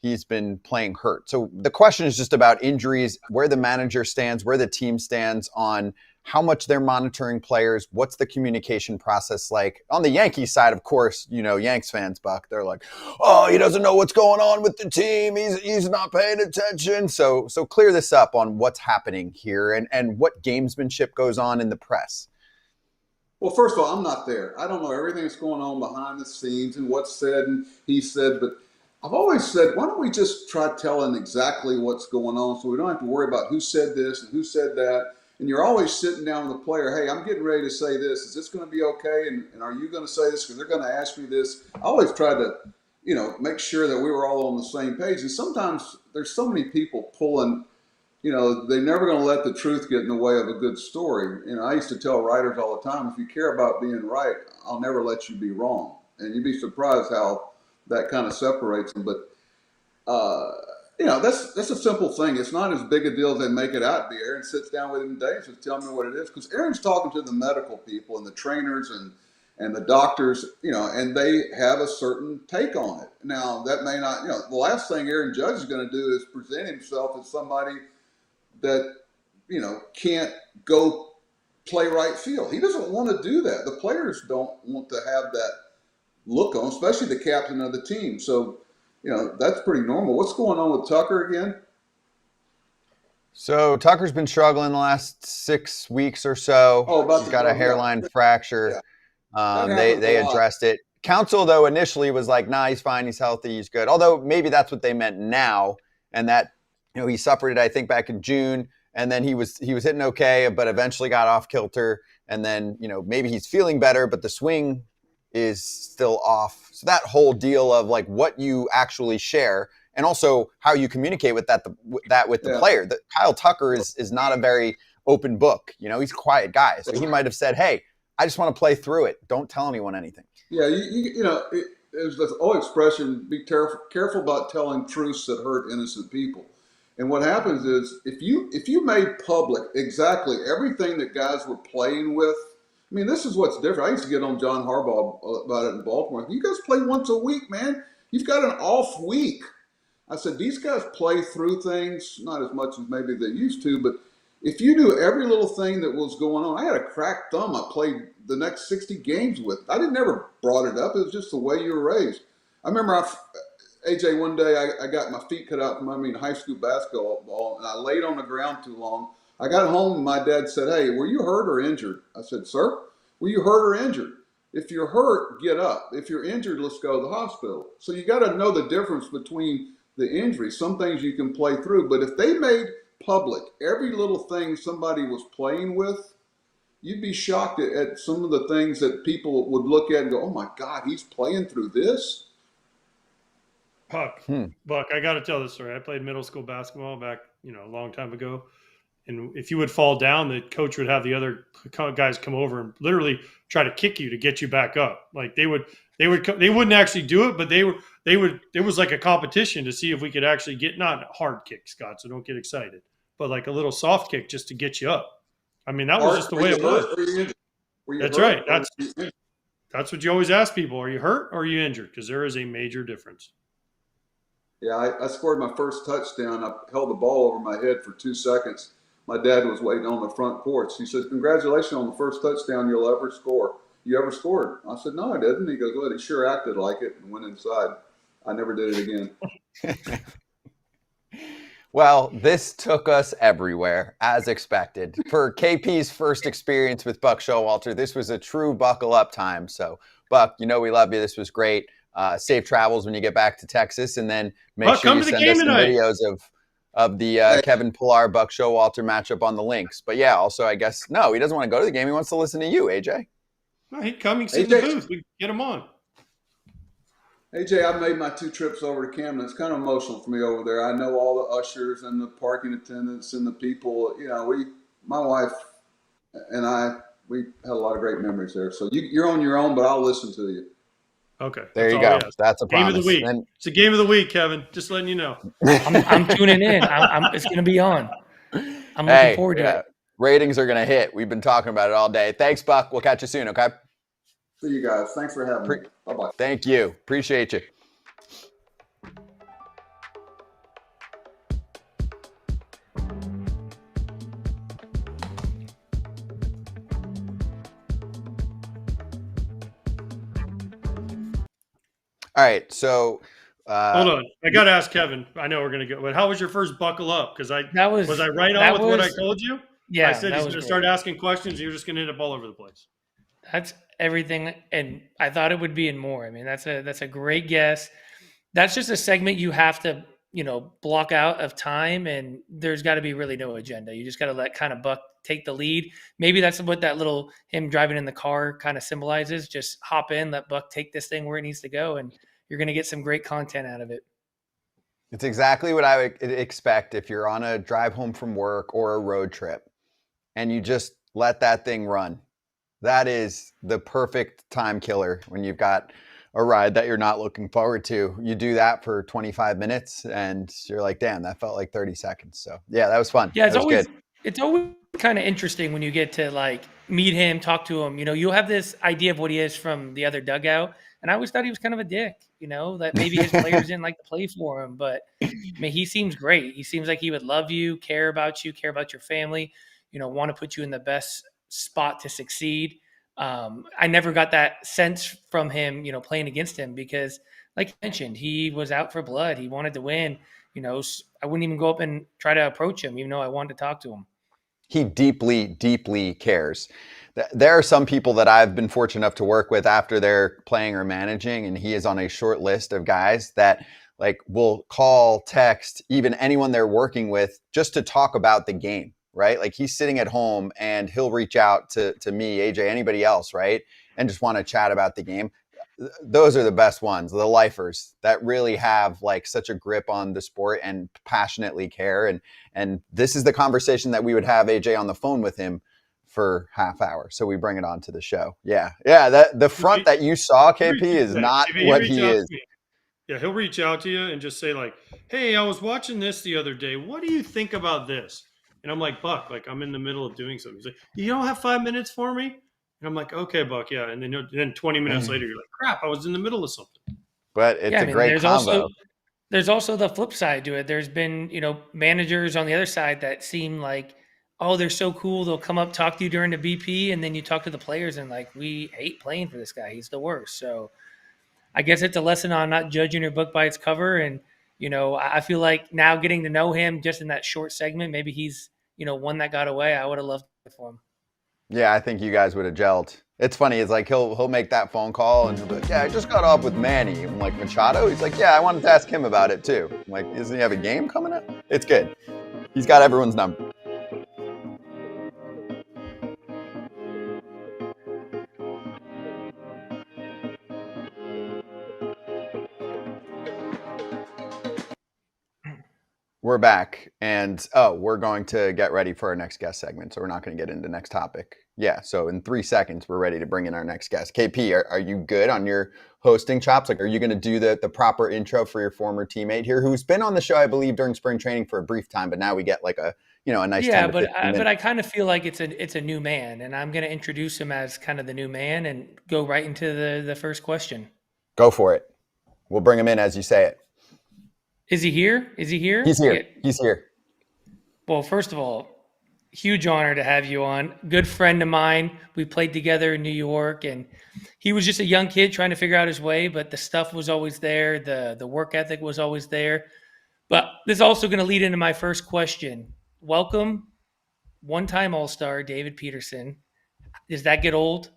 he's been playing hurt. So the question is just about injuries, where the manager stands, where the team stands on how much they're monitoring players. What's the communication process like? On the Yankees side, of course, Yanks fans, Buck, they're like, oh, he doesn't know what's going on with the team. He's not paying attention. So clear this up on what's happening here and what gamesmanship goes on in the press. Well, first of all, I'm not there. I don't know everything that's going on behind the scenes and what's said and he said, but I've always said, why don't we just try telling exactly what's going on so we don't have to worry about who said this and who said that. And you're always sitting down with the player, hey, I'm getting ready to say this. Is this going to be okay? And are you going to say this? Because they're going to ask me this. I always try to, make sure that we were all on the same page. And sometimes there's so many people pulling, they're never going to let the truth get in the way of a good story. I used to tell writers all the time, if you care about being right, I'll never let you be wrong. And you'd be surprised how that kind of separates them. But, that's a simple thing. It's not as big a deal as they make it out to be. Aaron sits down with him today and says, tell me what it is. Because Aaron's talking to the medical people and the trainers and the doctors, and they have a certain take on it. Now, that may not, the last thing Aaron Judge is going to do is present himself as somebody that can't go play right field. He doesn't want to do that. The players don't want to have that look on, especially the captain of the team. So, that's pretty normal. What's going on with Tucker again? So Tucker's been struggling the last 6 weeks or so. He's got a hairline fracture. Yeah. They addressed it. Counsell, though, initially was like, nah, he's fine. He's healthy. He's good. Although maybe that's what they meant now. And that, he suffered it, I think, back in June. And then he was hitting okay, but eventually got off kilter. And then, maybe he's feeling better, but the swing is still off. So that whole deal of like what you actually share and also how you communicate with the player. That Kyle Tucker is not a very open book. He's a quiet guy. So he might have said, hey, I just want to play through it. Don't tell anyone anything. Yeah, there's this old expression, be careful about telling truths that hurt innocent people. And what happens is if you made public exactly everything that guys were playing with, I mean, this is what's different. I used to get on John Harbaugh about it in Baltimore. You guys play once a week, man. You've got an off week. I said, these guys play through things, not as much as maybe they used to, but if you knew every little thing that was going on, I had a cracked thumb I played the next 60 games with. I never brought it up. It was just the way you were raised. I remember, AJ, one day I got my feet cut out from under me in high school basketball, and I laid on the ground too long. I got home, and my dad said, hey, were you hurt or injured? I said, sir, were you hurt or injured? If you're hurt, get up. If you're injured, let's go to the hospital. So you got to know the difference between the injury. Some things you can play through, but if they made public every little thing somebody was playing with, you'd be shocked at some of the things that people would look at and go, oh my God, he's playing through this. Buck, I got to tell this story. I played middle school basketball back, a long time ago. And if you would fall down, the coach would have the other guys come over and literally try to kick you to get you back up. Like they wouldn't actually do it, but it was like a competition to see if we could actually get, not hard kick, Scott, so don't get excited, but like a little soft kick just to get you up. I mean, that was just the way it was. That's right. That's what you always ask people. Are you hurt or are you injured? Because there is a major difference. Yeah, I scored my first touchdown. I held the ball over my head for 2 seconds. My dad was waiting on the front porch. He said, congratulations on the first touchdown you'll ever score. You ever scored? I said, no, I didn't. He goes, well, he sure acted like it, and went inside. I never did it again. Well, this took us everywhere, as expected. For KP's first experience with Buck Showalter, this was a true buckle up time. So, Buck, we love you. This was great. Safe travels when you get back to Texas, and then make sure you send us some videos of the Kevin Pillar Buck Showalter matchup on the links. But yeah, also I guess no, he doesn't want to go to the game. He wants to listen to you, AJ. No, he'd come. He'd sit in the booth. We get him on. AJ, I made my 2 trips over to Camden. It's kind of emotional for me over there. I know all the ushers and the parking attendants and the people. My wife and I, we had a lot of great memories there. So you're on your own, but I'll listen to you. Okay. There you go. That's a promise. Game of the week. It's a game of the week, Kevin. Just letting you know. I'm tuning in. It's going to be on. I'm looking forward to it. Ratings are going to hit. We've been talking about it all day. Thanks, Buck. We'll catch you soon, okay? See you guys. Thanks for having me. Bye-bye. Thank you. Appreciate you. All right, so hold on. I got to ask Kevin. I know we're going to go, but how was your first buckle up? Because was I right on with what I told you? Yeah, I said he's going to start asking questions. You're just going to hit up all over the place. That's everything, and I thought it would be in more. I mean, that's a great guess. That's just a segment you have to, block out of time, and there's got to be really no agenda. You just got to let kind of Buck take the lead. Maybe that's what that little him driving in the car kind of symbolizes. Just hop in, let Buck take this thing where it needs to go, and you're going to get some great content out of it. It's exactly what I would expect if you're on a drive home from work or a road trip, and you just let that thing run. That is the perfect time killer when you've got a ride that you're not looking forward to. You do that for 25 minutes and you're like, damn, that felt like 30 seconds. So yeah, that was fun. Yeah, it's always kind of interesting when you get to like meet him, talk to him, you'll have this idea of what he is from the other dugout. And I always thought he was kind of a dick, that maybe his players didn't like to play for him. But I mean, he seems great. He seems like he would love you, care about your family, want to put you in the best spot to succeed. I never got that sense from him, playing against him, because like you mentioned, he was out for blood. He wanted to win. I wouldn't even go up and try to approach him, even though I wanted to talk to him. He deeply, deeply cares. There are some people that I've been fortunate enough to work with after they're playing or managing, and he is on a short list of guys that like will call, text, even anyone they're working with just to talk about the game, right? Like he's sitting at home and he'll reach out to me, AJ, anybody else, right? And just want to chat about the game. Those are the best ones, the lifers that really have like such a grip on the sport and passionately care. And this is the conversation that we would have AJ on the phone with him for half hour. So we bring it on to the show. Yeah. The front that you saw, KP, is not what he is. Yeah, he'll reach out to you and just say like, hey, I was watching this the other day. What do you think about this? And I'm like, Buck, like I'm in the middle of doing something. He's like, you don't have 5 minutes for me? And I'm like, okay, Buck, yeah. And then 20 minutes later, you're like, crap, I was in the middle of something. But it's a great combo. There's also the flip side to it. There's been, managers on the other side that seem like, oh, they're so cool. They'll come up, talk to you during the BP, and then you talk to the players and like, we hate playing for this guy. He's the worst. So I guess it's a lesson on not judging your book by its cover. And, I feel like now getting to know him just in that short segment, maybe he's, one that got away. I would have loved it for him. Yeah, I think you guys would have gelled. It's funny. It's like he'll make that phone call and he'll be like, yeah, I just got off with Manny. I'm like, Machado? He's like, yeah, I wanted to ask him about it too. I'm like, doesn't he have a game coming up? It's good. He's got everyone's number. We're back, and we're going to get ready for our next guest segment, so we're not going to get into the next topic. Yeah, so in 3 seconds, we're ready to bring in our next guest. KP, are you good on your hosting chops? Like, are you going to do the proper intro for your former teammate here, who's been on the show, I believe, during spring training for a brief time, but now we get like a nice 10 to 15 minutes. But I kind of feel like it's a new man, and I'm going to introduce him as kind of the new man and go right into the first question. Go for it. We'll bring him in as you say it. Is he here? He's here. Yeah. He's here. Well, first of all, huge honor to have you on. Good friend of mine. We played together in New York, and he was just a young kid trying to figure out his way, but the stuff was always there. The work ethic was always there. But this is also going to lead into my first question. Welcome, one-time All-Star David Peterson. Does that get old?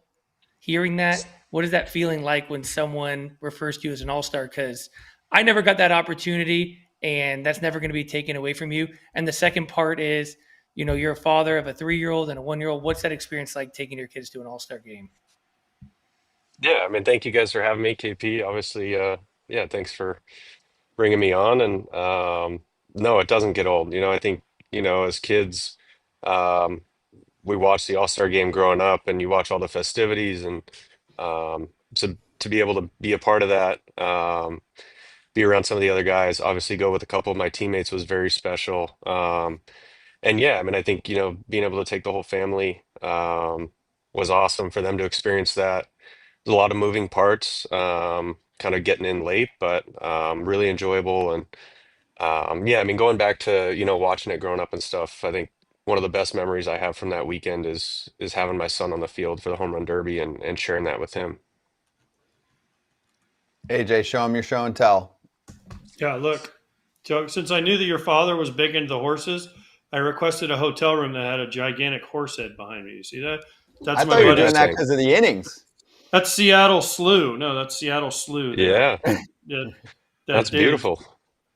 Hearing that? What is that feeling like when someone refers to you as an All-Star? Because I never got that opportunity, and that's never going to be taken away from you. And the second part is, you're a father of a 3-year-old and a 1-year-old. What's that experience like taking your kids to an All-Star game? Yeah, I mean, thank you guys for having me, KP. Obviously, thanks for bringing me on. And no, it doesn't get old. I think, as kids, we watched the All-Star game growing up, and you watch all the festivities, and so to be able to be a part of that, be around some of the other guys, obviously go with a couple of my teammates was very special. And yeah, I mean, I think, being able to take the whole family was awesome for them to experience that. There's a lot of moving parts, kind of getting in late, but really enjoyable. And yeah, I mean, going back to, watching it growing up and stuff, I think one of the best memories I have from that weekend is having my son on the field for the home run derby and sharing that with him. AJ, show him your show and tell. Yeah, look, so since I knew that your father was big into the horses, I requested a hotel room that had a gigantic horse head behind me. You see that? I thought you were doing that because of the innings. That's Seattle Slew. No, that's Seattle Slew. Yeah. That's beautiful.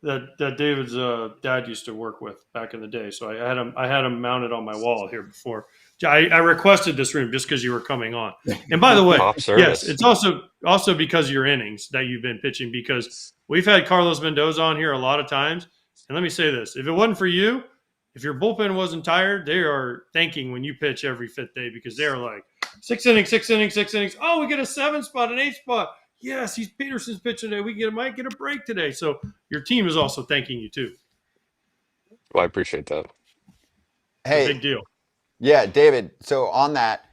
That David's dad used to work with back in the day. So I had him mounted on my wall here before. I requested this room just because you were coming on. And by the way, yes, it's also because of your innings that you've been pitching, because we've had Carlos Mendoza on here a lot of times. And let me say this, if it wasn't for you, if your bullpen wasn't tired, they are thanking when you pitch every 5th day, because they're like 6 innings, 6 innings, 6 innings. Oh, we get a 7 spot, an 8 spot. Yes, Peterson's pitching today. We might get a break today. So your team is also thanking you too. Well, I appreciate that. Hey, big deal. Yeah, David. So on that,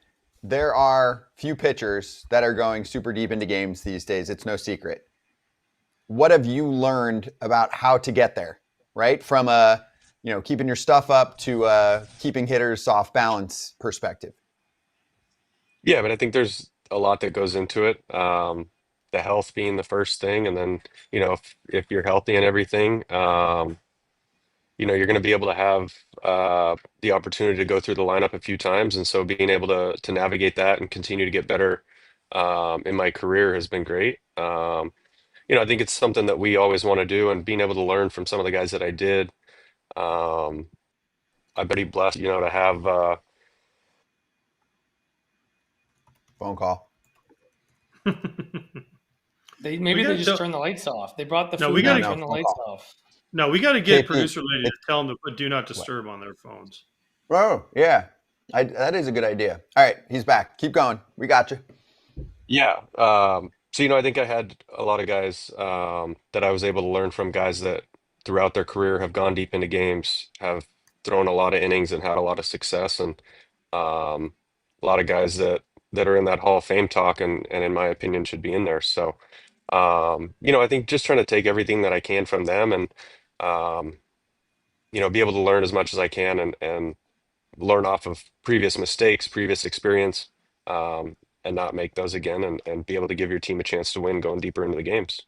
there are few pitchers that are going super deep into games these days. It's no secret. What have you learned about how to get there, right? From keeping your stuff up to keeping hitters off balance perspective. Yeah, but I think there's a lot that goes into it. The health being the first thing, and then if you're healthy and everything, you're going to be able to have the opportunity to go through the lineup a few times, and so being able to navigate that and continue to get better in my career has been great. I think it's something that we always want to do, and being able to learn from some of the guys that I did. I'm pretty blessed, to have. Phone call. They just turned the lights off. They brought the food. We got to turn the lights off. No, we got to get producer lady to tell them to put "Do Not Disturb" on their phones. Oh yeah, that is a good idea. All right, he's back. Keep going. We got you. Yeah. So I think I had a lot of guys that I was able to learn from, guys that throughout their career have gone deep into games, have thrown a lot of innings and had a lot of success, and a lot of guys that are in that Hall of Fame talk, and in my opinion should be in there. So, I think just trying to take everything that I can from them, and be able to learn as much as I can, and learn off of previous mistakes, previous experience, and not make those again, and be able to give your team a chance to win going deeper into the games.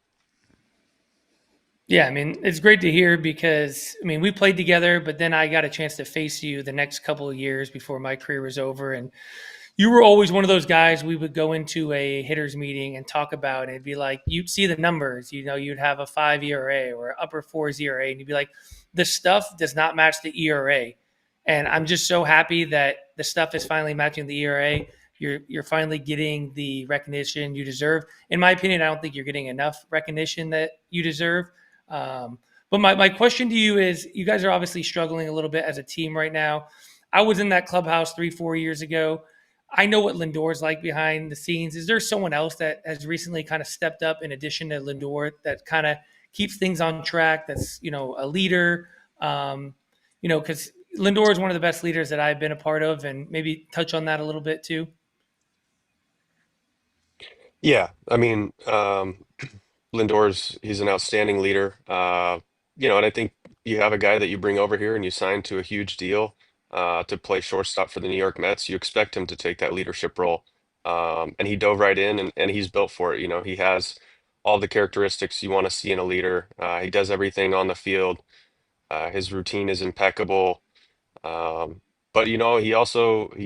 Yeah, I mean, it's great to hear because, we played together, but then I got a chance to face you the next couple of years before my career was over. And you were always one of those guys we would go into a hitters meeting and talk about, and it'd be like, you'd see the numbers, you'd have a 5 ERA or upper 4s ERA, and you'd be like, the stuff does not match the ERA. And I'm just so happy that the stuff is finally matching the ERA. You're finally getting the recognition you deserve. In my opinion, I don't think you're getting enough recognition that you deserve. But my question to you is, you guys are obviously struggling a little bit as a team right now. I was in that clubhouse 3-4 years ago. I know what Lindor's like behind the scenes. Is there someone else that has recently kind of stepped up in addition to Lindor that kind of keeps things on track? That's, a leader, because Lindor is one of the best leaders that I've been a part of, and maybe touch on that a little bit too. Yeah, he's an outstanding leader. And I think you have a guy that you bring over here and you sign to a huge deal to play shortstop for the New York Mets. You expect him to take that leadership role. And he dove right in, and he's built for it. He has all the characteristics you want to see in a leader. He does everything on the field. His routine is impeccable. But he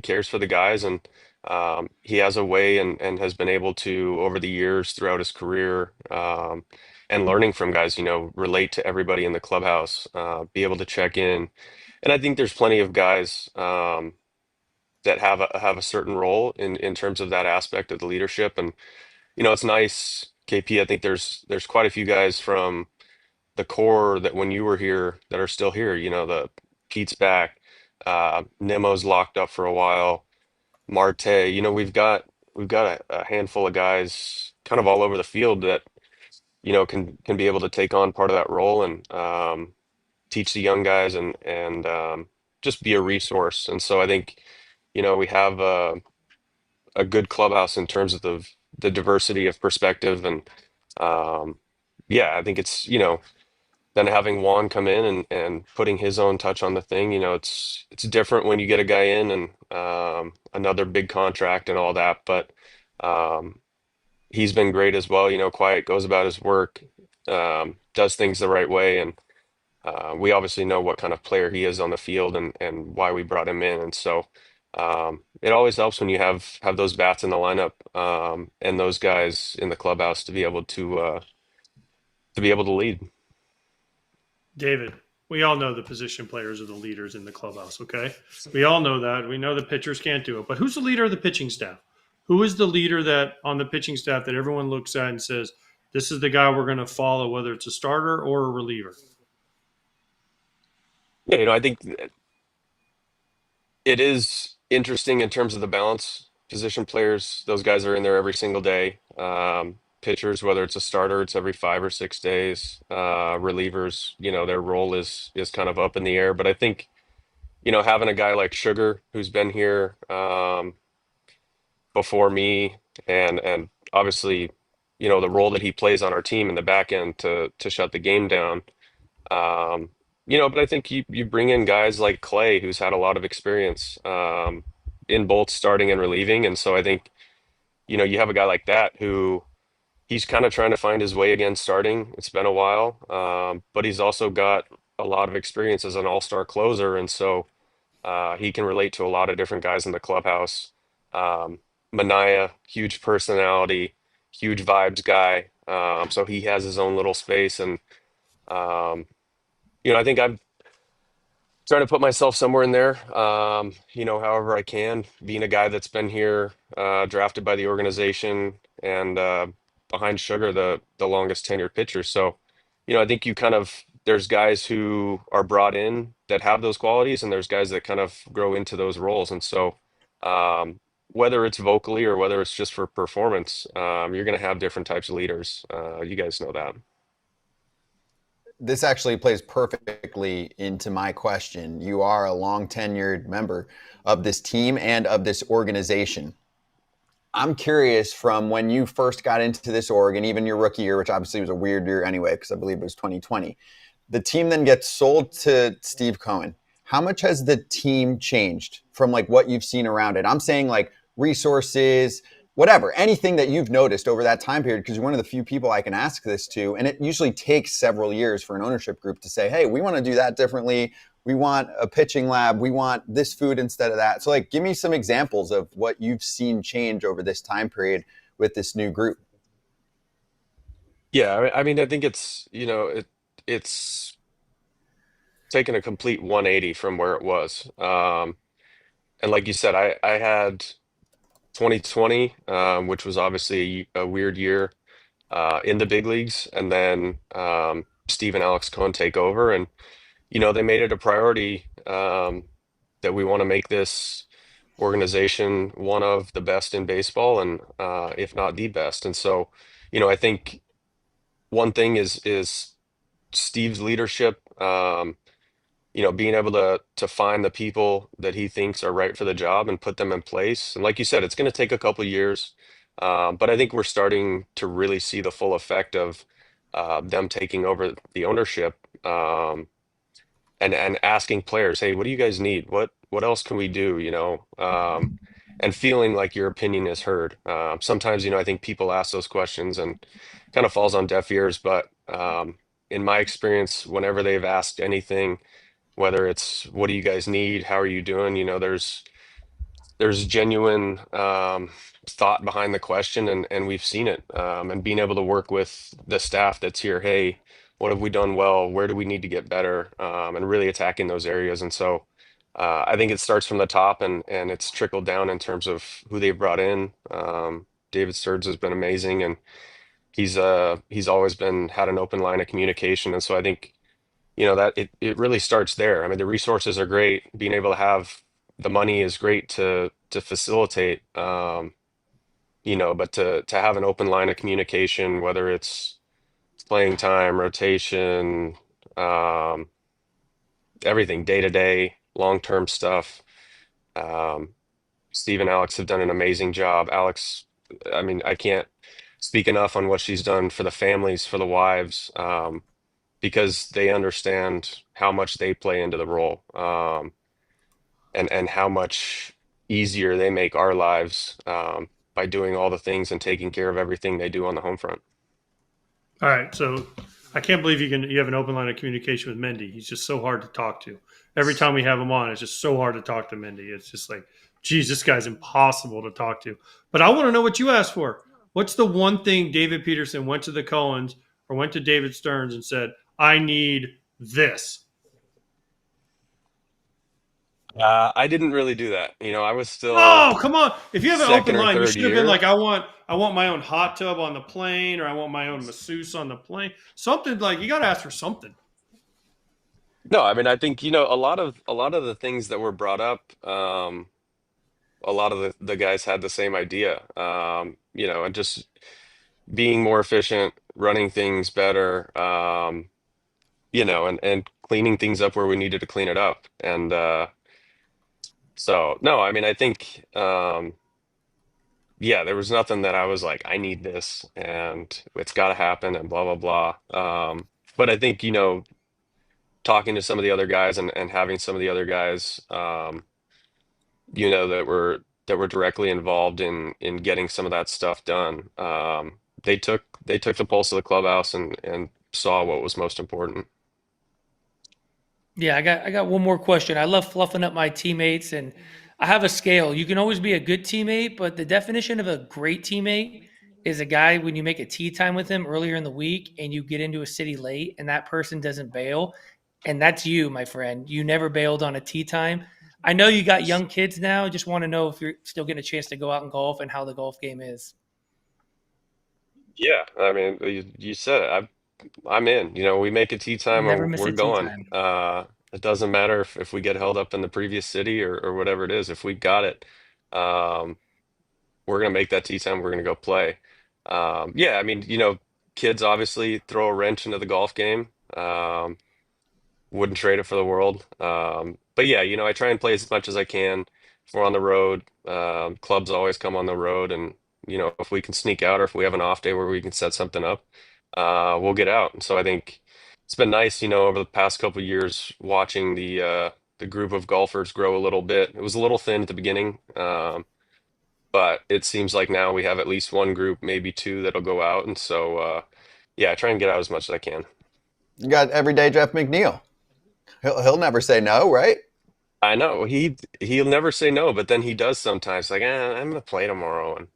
cares for the guys, and he has a way, and has been able to, over the years throughout his career, and learning from guys, relate to everybody in the clubhouse, be able to check in. And I think there's plenty of guys that have a certain role in terms of that aspect of the leadership. And it's nice, KP. I think there's quite a few guys from the core that when you were here that are still here. The Pete's back, Nemo's locked up for a while, Marte. We've got a handful of guys kind of all over the field that can be able to take on part of that role, and teach the young guys, and just be a resource. And so I think we have a good clubhouse in terms of the diversity of perspective, and yeah, I think it's then having Juan come in, and putting his own touch on the thing. It's different when you get a guy in, and another big contract and all that, but he's been great as well. Quiet, goes about his work, does things the right way, and we obviously know what kind of player he is on the field, and why we brought him in. And so it always helps when you have those bats in the lineup, and those guys in the clubhouse to be able to lead. David, we all know the position players are the leaders in the clubhouse, okay? We all know that. We know the pitchers can't do it. But who's the leader of the pitching staff? Who is the leader that on the pitching staff that everyone looks at and says, this is the guy we're going to follow, whether it's a starter or a reliever? Yeah, I think it is interesting in terms of the balance. Position players, those guys are in there every single day. Pitchers, whether it's a starter, it's every 5 or 6 days. Relievers, their role is kind of up in the air. But I think, having a guy like Sugar, who's been here, before me, and obviously, the role that he plays on our team in the back end to shut the game down. Um, but I think you bring in guys like Clay, who's had a lot of experience in both starting and relieving, and so I think you have a guy like that who he's kind of trying to find his way again starting. It's been a while, but he's also got a lot of experience as an all-star closer, and so he can relate to a lot of different guys in the clubhouse. Um, Mania, huge personality, huge vibes guy. So he has his own little space, and um, I think I'm trying to put myself somewhere in there. However I can, being a guy that's been here, drafted by the organization, and behind Sugar, the longest tenured pitcher. So, I think there's guys who are brought in that have those qualities, and there's guys that kind of grow into those roles. And so, um, whether it's vocally or whether it's just for performance, you're going to have different types of leaders. You guys know that. This actually plays perfectly into my question. You are a long tenured member of this team and of this organization. I'm curious, from when you first got into this org, and even your rookie year, which obviously was a weird year anyway, because I believe it was 2020, the team then gets sold to Steve Cohen. How much has the team changed from like what you've seen around it? I'm saying like resources, whatever, anything that you've noticed over that time period, because you're one of the few people I can ask this to. And it usually takes several years for an ownership group to say, hey, we want to do that differently. We want a pitching lab. We want this food instead of that. So like, give me some examples of what you've seen change over this time period with this new group. Yeah, I mean, I think it's taken a complete 180 from where it was. And like you said, I had 2020, which was obviously a weird year in the big leagues, and then Steve and Alex Cohen take over, and they made it a priority that we want to make this organization one of the best in baseball, and if not the best. And so, I think one thing is Steve's leadership. Being able to find the people that he thinks are right for the job and put them in place. And like you said, it's going to take a couple years, but I think we're starting to really see the full effect of them taking over the ownership, and asking players, "Hey, what do you guys need? What else can we do?" And feeling like your opinion is heard. Sometimes, I think people ask those questions and kind of falls on deaf ears, but in my experience, whenever they've asked anything, whether it's what do you guys need, how are you doing, there's genuine thought behind the question, and we've seen it, and being able to work with the staff that's here. Hey, what have we done well, where do we need to get better, and really attacking those areas. And so I think it starts from the top, and it's trickled down in terms of who they've brought in. David Sturds has been amazing, and he's always had an open line of communication. And so I think that it really starts there. I mean, the resources are great. Being able to have the money is great to facilitate, but to have an open line of communication, whether it's playing time, rotation, um, everything, day to day, long term stuff. Um, Steve and Alex have done an amazing job. Alex, I mean, I can't speak enough on what she's done for the families, for the wives. Because they understand how much they play into the role, and how much easier they make our lives, by doing all the things and taking care of everything they do on the home front. All right, so I can't believe you have an open line of communication with Mendy. He's just so hard to talk to. Every time we have him on, it's just so hard to talk to Mendy. It's just like, geez, this guy's impossible to talk to. But I want to know what you asked for. What's the one thing David Peterson went to the Cohens or went to David Stearns and said, I need this? I didn't really do that. I was still Oh, come on. If you have an open second or line, you third should have been year. like, I want my own hot tub on the plane, or I want my own masseuse on the plane. Something like, you got to ask for something. No, I mean, I think, a lot of the things that were brought up, a lot of the guys had the same idea, and just being more efficient, running things better, and cleaning things up where we needed to clean it up. And so, no, I mean, I think yeah, there was nothing that I was like, I need this and it's got to happen and blah, blah, blah. But I think, talking to some of the other guys and having some of the other guys, that were directly involved in getting some of that stuff done. They took the pulse of the clubhouse and saw what was most important. Yeah, I got one more question. I love fluffing up my teammates, and I have a scale. You can always be a good teammate, but the definition of a great teammate is a guy when you make a tea time with him earlier in the week and you get into a city late and that person doesn't bail. And that's you, my friend. You never bailed on a tea time. I know you got young kids now. Just want to know if you're still getting a chance to go out and golf and how the golf game is. Yeah, I mean, you said it. I'm in. We make a tea time Never and miss we're a tea going. time. It doesn't matter if we get held up in the previous city or whatever it is. If we got it, um, we're gonna make that tea time. We're gonna go play. Yeah, I mean, kids obviously throw a wrench into the golf game. Wouldn't trade it for the world. But yeah, I try and play as much as I can. If we're on the road, clubs always come on the road, and if we can sneak out or if we have an off day where we can set something up, we'll get out. And so I think it's been nice, over the past couple of years watching the group of golfers grow a little bit. It was a little thin at the beginning, but it seems like now we have at least one group, maybe two that'll go out. And so yeah, I try and get out as much as I can. You got everyday Jeff McNeil. He'll never say no, right? I know he'll never say no, but then he does sometimes. Like, I'm gonna play tomorrow,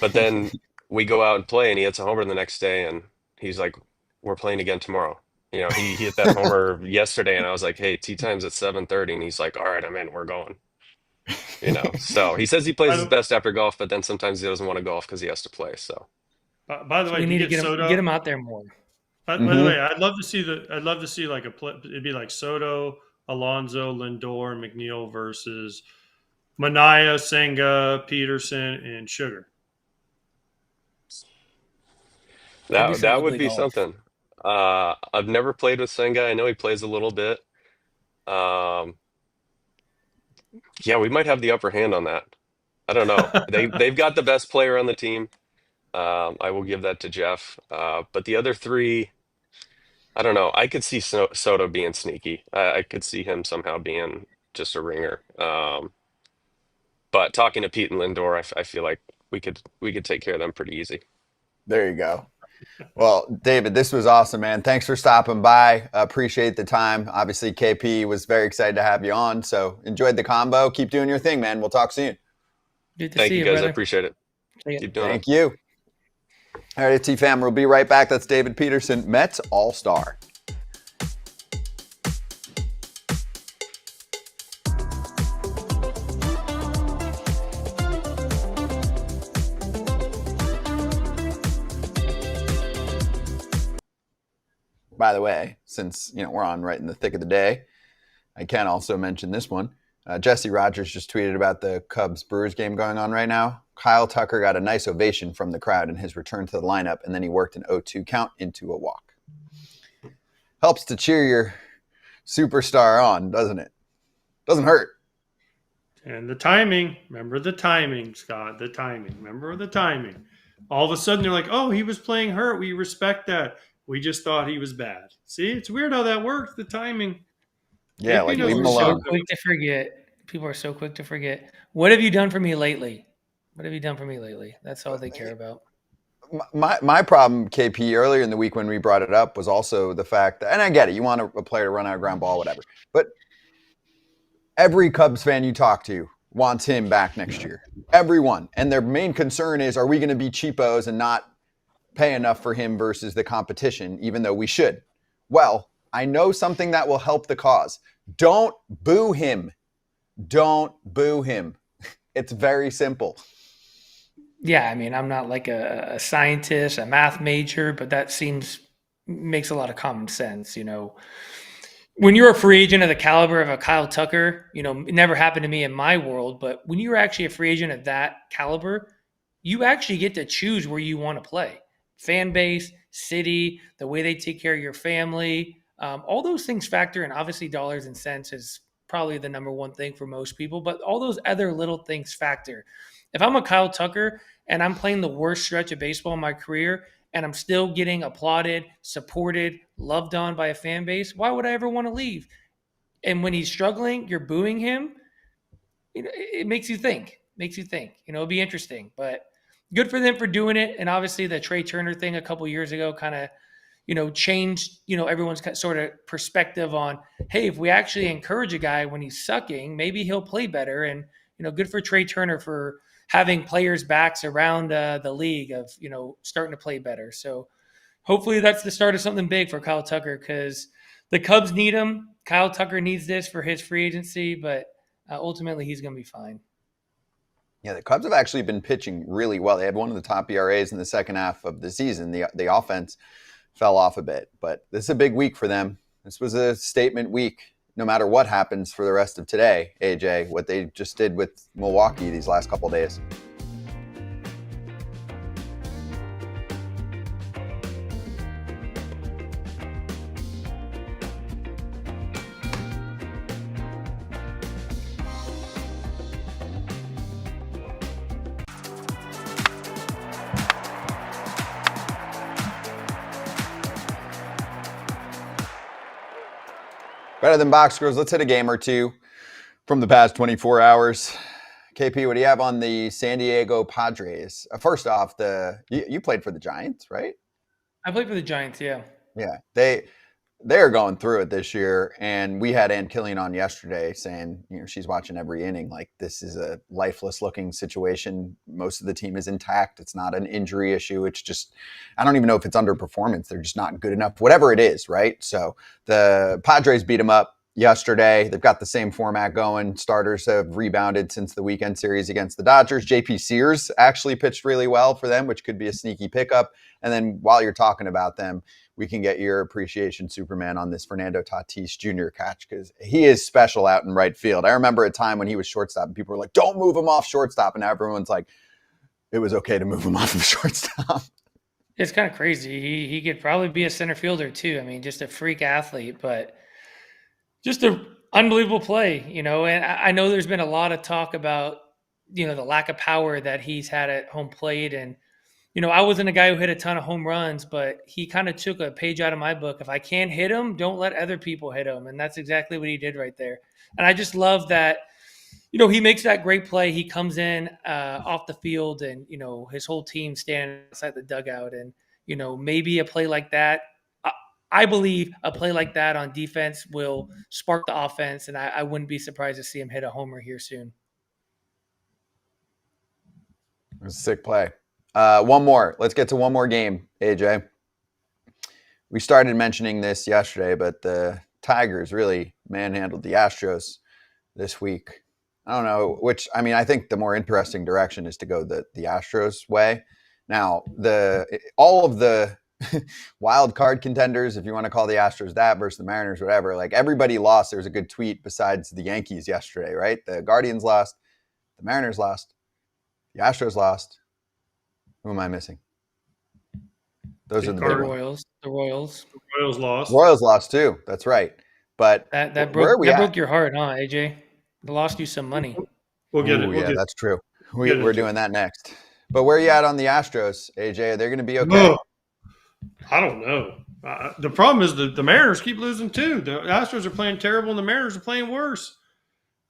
but then we go out and play, and he hits a homer the next day, and he's like, "We're playing again tomorrow." He hit that homer yesterday, and I was like, "Hey, tee time's at 7:30," and he's like, "All right, I'm in. We're going." So he says he plays By his the, best after golf, but then sometimes he doesn't want to golf because he has to play. So by the So way, we do you need to get get Soto? him out there more. By the way, I'd love to see like it'd be like Soto, Alonso, Lindor, McNeil versus Mania, Senga, Peterson, and Sugar. That'd be that some that would ugly be golf. something. I've never played with Senga. I know he plays a little bit. Um, yeah, we might have the upper hand on that. I don't know. They've got the best player on the team. I will give that to Jeff. But the other three, I don't know. I could see Soto being sneaky. I could see him somehow being just a ringer. But talking to Pete and Lindor, I feel like we could take care of them pretty easy. There you go. Well, David, this was awesome, man. Thanks for stopping by. Appreciate the time. Obviously, KP was very excited to have you on, so enjoyed the combo. Keep doing your thing, man. We'll talk soon. Good to Thank see you you, guys. I brother. appreciate it. See ya. Keep doing it. Thank you. All right, T-Fam, we'll be right back. That's David Peterson, Mets All-Star. By the way, since we're on right in the thick of the day, I can also mention this one. Jesse Rogers just tweeted about the Cubs-Brewers game going on right now. Kyle Tucker got a nice ovation from the crowd in his return to the lineup, and then he worked an 0-2 count into a walk. Helps to cheer your superstar on, doesn't it? Doesn't hurt. And the timing, remember the timing, Scott, the timing. Remember the timing. All of a sudden, they're like, oh, he was playing hurt. We respect that. We just thought he was bad. See, it's weird how that works, the timing. Yeah, KP like knows leave him what's alone. up. So quick to forget. People are so quick to forget. What have you done for me lately? What have you done for me lately? That's all they care about. My problem, KP, earlier in the week when we brought it up was also the fact that, and I get it, you want a player to run out a ground ball, whatever. But every Cubs fan you talk to wants him back next year. Everyone. And their main concern is, are we going to be cheapos and not pay enough for him versus the competition, even though we should? Well, I know something that will help the cause. Don't boo him. Don't boo him. It's very simple. Yeah, I mean, I'm not like a scientist, a math major, but that makes a lot of common sense. When you're a free agent of the caliber of a Kyle Tucker, it never happened to me in my world, but when you're actually a free agent of that caliber, you actually get to choose where you want to play. Fan base, city, the way they take care of your family, all those things factor in. Obviously, dollars and cents is probably the number one thing for most people, but all those other little things factor. If I'm a Kyle Tucker and I'm playing the worst stretch of baseball in my career and I'm still getting applauded, supported, loved on by a fan base, why would I ever want to leave? And when he's struggling, you're booing him. It makes you think. It'll be interesting. But good for them for doing it. And obviously the Trey Turner thing a couple years ago kind of, changed, everyone's sort of perspective on, hey, if we actually encourage a guy when he's sucking, maybe he'll play better. And, good for Trey Turner for having players' backs around the league of, starting to play better. So hopefully that's the start of something big for Kyle Tucker, because the Cubs need him. Kyle Tucker needs this for his free agency, but ultimately he's going to be fine. Yeah, the Cubs have actually been pitching really well. They had one of the top ERAs in the second half of the season. The offense fell off a bit, but this is a big week for them. This was a statement week, no matter what happens for the rest of today, AJ, what they just did with Milwaukee these last couple of days. Better than box scores. Let's hit a game or two from the past 24 hours. KP, what do you have on the San Diego Padres? First off, you played for the Giants, right? I played for the Giants, yeah. Yeah, they're going through it this year, and we had Ann Killian on yesterday saying, she's watching every inning. Like, this is a lifeless-looking situation. Most of the team is intact. It's not an injury issue. It's just, I don't even know if it's underperformance. They're just not good enough. Whatever it is, right? So the Padres beat them up yesterday. They've got the same format going. Starters have rebounded since the weekend series against the Dodgers. JP Sears actually pitched really well for them, which could be a sneaky pickup. And then while you're talking about them, we can get your appreciation, Superman, on this Fernando Tatís Jr. catch, because he is special out in right field. I remember a time when he was shortstop and people were like, don't move him off shortstop. And now everyone's like, it was okay to move him off of shortstop. It's kind of crazy. He could probably be a center fielder too. I mean, just a freak athlete, but just an unbelievable play, and I know there's been a lot of talk about, the lack of power that he's had at home plate. And, I wasn't a guy who hit a ton of home runs, but he kind of took a page out of my book. If I can't hit him, don't let other people hit him. And that's exactly what he did right there. And I just love that, he makes that great play. He comes in off the field and, his whole team standing outside the dugout. And, maybe a play like that, I believe a play like that on defense will spark the offense. And I wouldn't be surprised to see him hit a homer here soon. It was a sick play. One more. Let's get to one more game, AJ. We started mentioning this yesterday, but the Tigers really manhandled the Astros this week. I don't know which. I mean, I think the more interesting direction is to go the Astros way. Now, all of the wild card contenders, if you want to call the Astros that, versus the Mariners, whatever, like everybody lost. There was a good tweet besides the Yankees yesterday, right? The Guardians lost, the Mariners lost, the Astros lost. Who am I missing? Those are the big Royals. The Royals. The Royals lost. Royals lost too. That's right. But that broke your heart, huh, AJ? It lost you some money. We'll get it. That's true. We're doing that next. But where are you at on the Astros, AJ? Are they going to be okay? No, I don't know. The problem is the Mariners keep losing too. The Astros are playing terrible, and the Mariners are playing worse.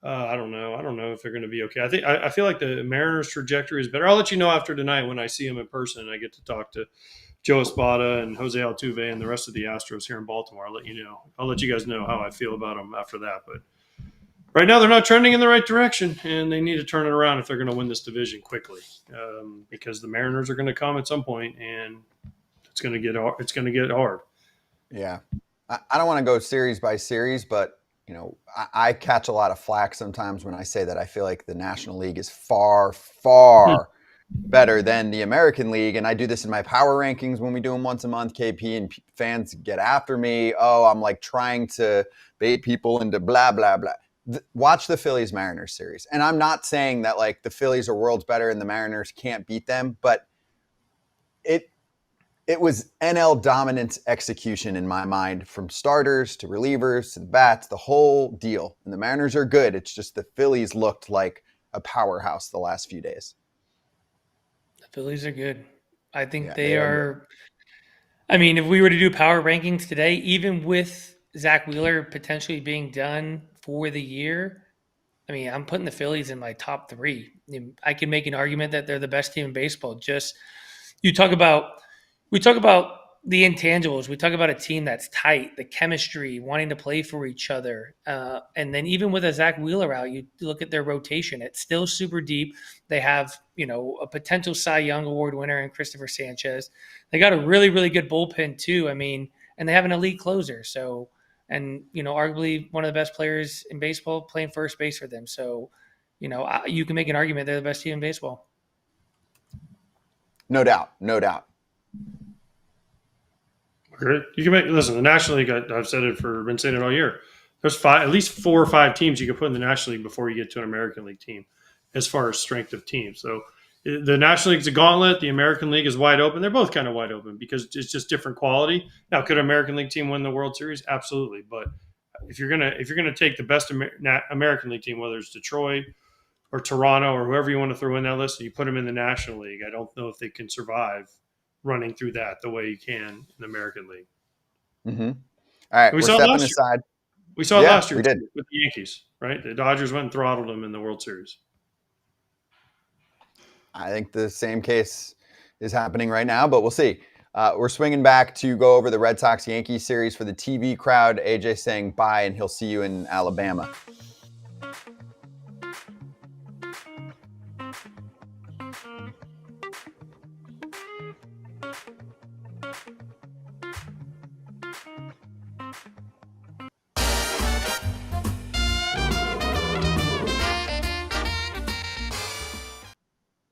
I don't know. I don't know if they're going to be okay. I feel like the Mariners' trajectory is better. I'll let you know after tonight when I see them in person and I get to talk to Joe Espada and Jose Altuve and the rest of the Astros here in Baltimore. I'll let you know. I'll let you guys know how I feel about them after that. But right now they're not trending in the right direction, and they need to turn it around if they're going to win this division quickly, because the Mariners are going to come at some point, and it's going to get hard. Yeah, I don't want to go series by series, but I catch a lot of flack sometimes when I say that I feel like the National League is far, far better than the American League. And I do this in my power rankings when we do them once a month, KP, and fans get after me. Oh, I'm like trying to bait people into blah, blah, blah. Watch the Phillies-Mariners series. And I'm not saying that like the Phillies are worlds better and the Mariners can't beat them, but it was NL dominance execution in my mind, from starters to relievers to the bats, the whole deal. And the Mariners are good. It's just the Phillies looked like a powerhouse the last few days. Phillies are good. I think they are. I mean, if we were to do power rankings today, even with Zach Wheeler potentially being done for the year, I mean, I'm putting the Phillies in my top 3. I can make an argument that they're the best team in baseball. Just we talk about the intangibles. We talk about a team that's tight, the chemistry, wanting to play for each other. And then even with a Zach Wheeler out, you look at their rotation. It's still super deep. They have, a potential Cy Young Award winner in Christopher Sanchez. They got a really, really good bullpen too. I mean, and they have an elite closer. So, and, arguably one of the best players in baseball playing first base for them. So, you can make an argument they're the best team in baseball. No doubt. No doubt. You can listen, the National League, I've been saying it all year. There's at least 4 or 5 teams you can put in the National League before you get to an American League team as far as strength of teams. So the National League's a gauntlet. The American League is wide open. They're both kind of wide open because it's just different quality. Now, could an American League team win the World Series? Absolutely. But if you're gonna take the best American League team, whether it's Detroit or Toronto or whoever you want to throw in that list, and you put them in the National League, I don't know if they can survive running through that the way you can in the American League. Mm-hmm. All right, we're stepping aside. We saw it last year with the Yankees, right? The Dodgers went and throttled them in the World Series. I think the same case is happening right now, but we'll see. We're swinging back to go over the Red Sox-Yankees series for the TV crowd. AJ saying bye, and he'll see you in Alabama.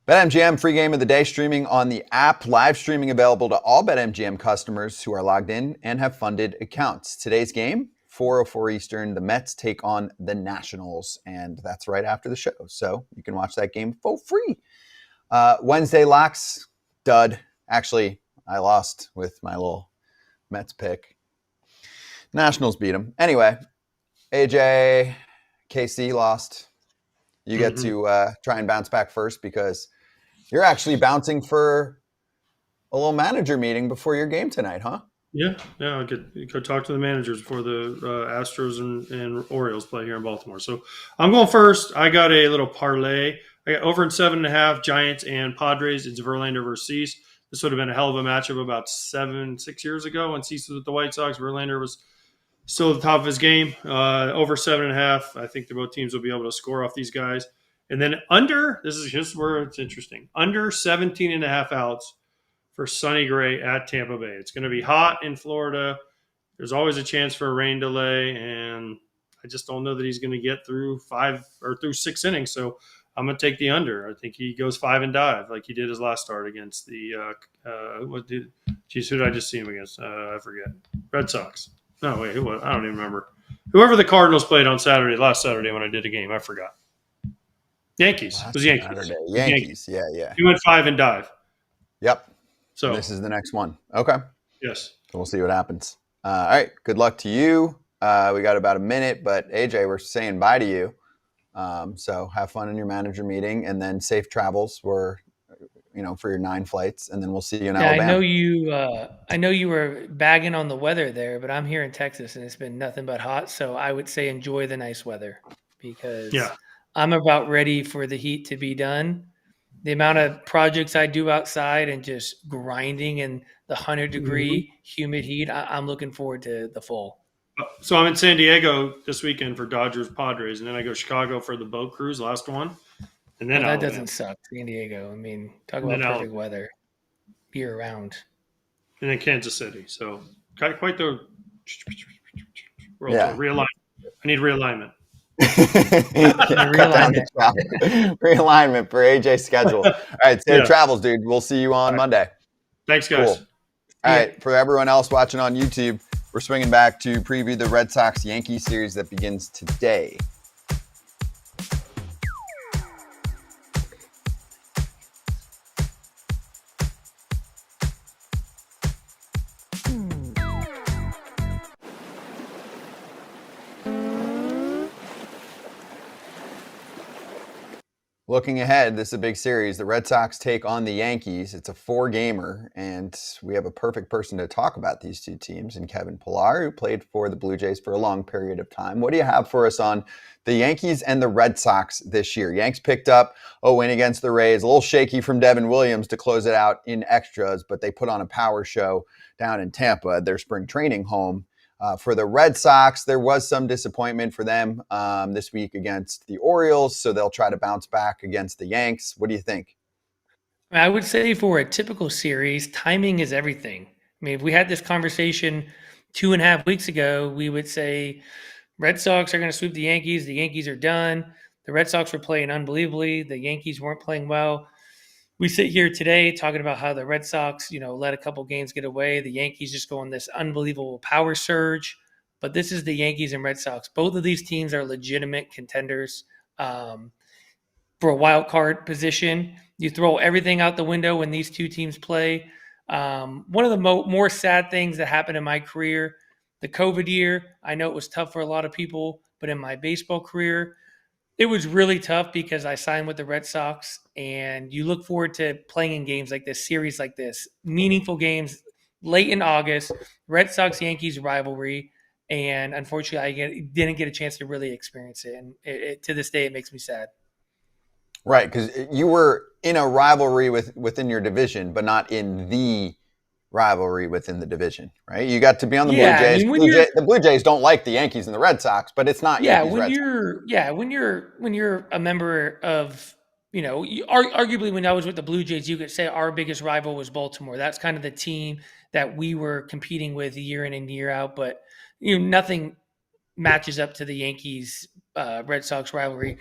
BetMGM free game of the day streaming on the app. Live streaming available to all BetMGM customers who are logged in and have funded accounts. Today's game, 4:04 Eastern, the Mets take on the Nationals, and that's right after the show. So you can watch that game for free. Wednesday locks, dud. Actually, I lost with my little Mets pick. Nationals beat them. Anyway, AJ, KC lost. You get to try and bounce back first because you're actually bouncing for a little manager meeting before your game tonight, huh? Yeah. I'll go talk to the managers before the Astros and Orioles play here in Baltimore. So I'm going first. I got a little parlay. I got over in 7.5 Giants and Padres. It's Verlander versus Cease. This would have been a hell of a matchup about 6 years ago when Cease was with the White Sox. Verlander was still at the top of his game. Over 7.5. I think both teams will be able to score off these guys. And then this is just where it's interesting, under 17.5 outs for Sonny Gray at Tampa Bay. It's going to be hot in Florida. There's always a chance for a rain delay, and I just don't know that he's going to get through 6 innings. So I'm going to take the under. I think he goes 5 and dive like he did his last start against the who did I just see him against? I forget. Red Sox. No, wait, who was? I don't even remember. Whoever the Cardinals played on last Saturday when I did a game, I forgot. Yankees. It was Yankees. Yankees. Yeah. He went 5 and dive. Yep. So this is the next one. Okay. Yes. So we'll see what happens. All right. Good luck to you. We got about a minute, but AJ, we're saying bye to you. So have fun in your manager meeting, and then safe travels for your 9 flights, and then we'll see you in Alabama. I know you were bagging on the weather there, but I'm here in Texas and it's been nothing but hot. So I would say enjoy the nice weather because I'm about ready for the heat to be done. The amount of projects I do outside and just grinding in the 100-degree humid heat, I'm looking forward to the fall. So I'm in San Diego this weekend for Dodgers Padres, and then I go Chicago for the boat cruise, last one. And then that doesn't suck, San Diego. I mean, talk about perfect weather year round. And then Kansas City. So quite the realignment. I need realignment. Realignment for AJ's schedule. All right, safe travels, dude. We'll see you on Monday. Thanks, guys. Cool. All right, for everyone else watching on YouTube, we're swinging back to preview the Red Sox-Yankees series that begins today. Looking ahead, this is a big series. The Red Sox take on the Yankees. It's a 4-gamer, and we have a perfect person to talk about these two teams in Kevin Pillar, who played for the Blue Jays for a long period of time. What do you have for us on the Yankees and the Red Sox this year? Yanks picked up a win against the Rays. A little shaky from Devin Williams to close it out in extras, but they put on a power show down in Tampa, their spring training home. For the Red Sox, there was some disappointment for them this week against the Orioles, so they'll try to bounce back against the Yanks. What do you think? I would say for a typical series, timing is everything. I mean, if we had this conversation 2.5 weeks ago, we would say Red Sox are going to sweep the Yankees are done. The Red Sox were playing unbelievably. The Yankees weren't playing well. We sit here today talking about how the Red Sox, let a couple games get away. The Yankees just go on this unbelievable power surge. But this is the Yankees and Red Sox. Both of these teams are legitimate contenders for a wild card position. You throw everything out the window when these two teams play. One of the more sad things that happened in my career, the COVID year, I know it was tough for a lot of people, but in my baseball career, it was really tough because I signed with the Red Sox, and you look forward to playing in games like this, series like this, meaningful games late in August, Red Sox-Yankees rivalry, and unfortunately I didn't get a chance to really experience it, and to this day it makes me sad. Right, because you were in a rivalry within your division, but not in the rivalry within the division, right? You got to be on the Blue Jays. I mean, The Blue Jays don't like the Yankees and the Red Sox, but it's not Yankees Red Sox. When you're a member of, arguably when I was with the Blue Jays, you could say our biggest rival was Baltimore. That's kind of the team that we were competing with year in and year out, but nothing matches up to the Yankees Red Sox rivalry.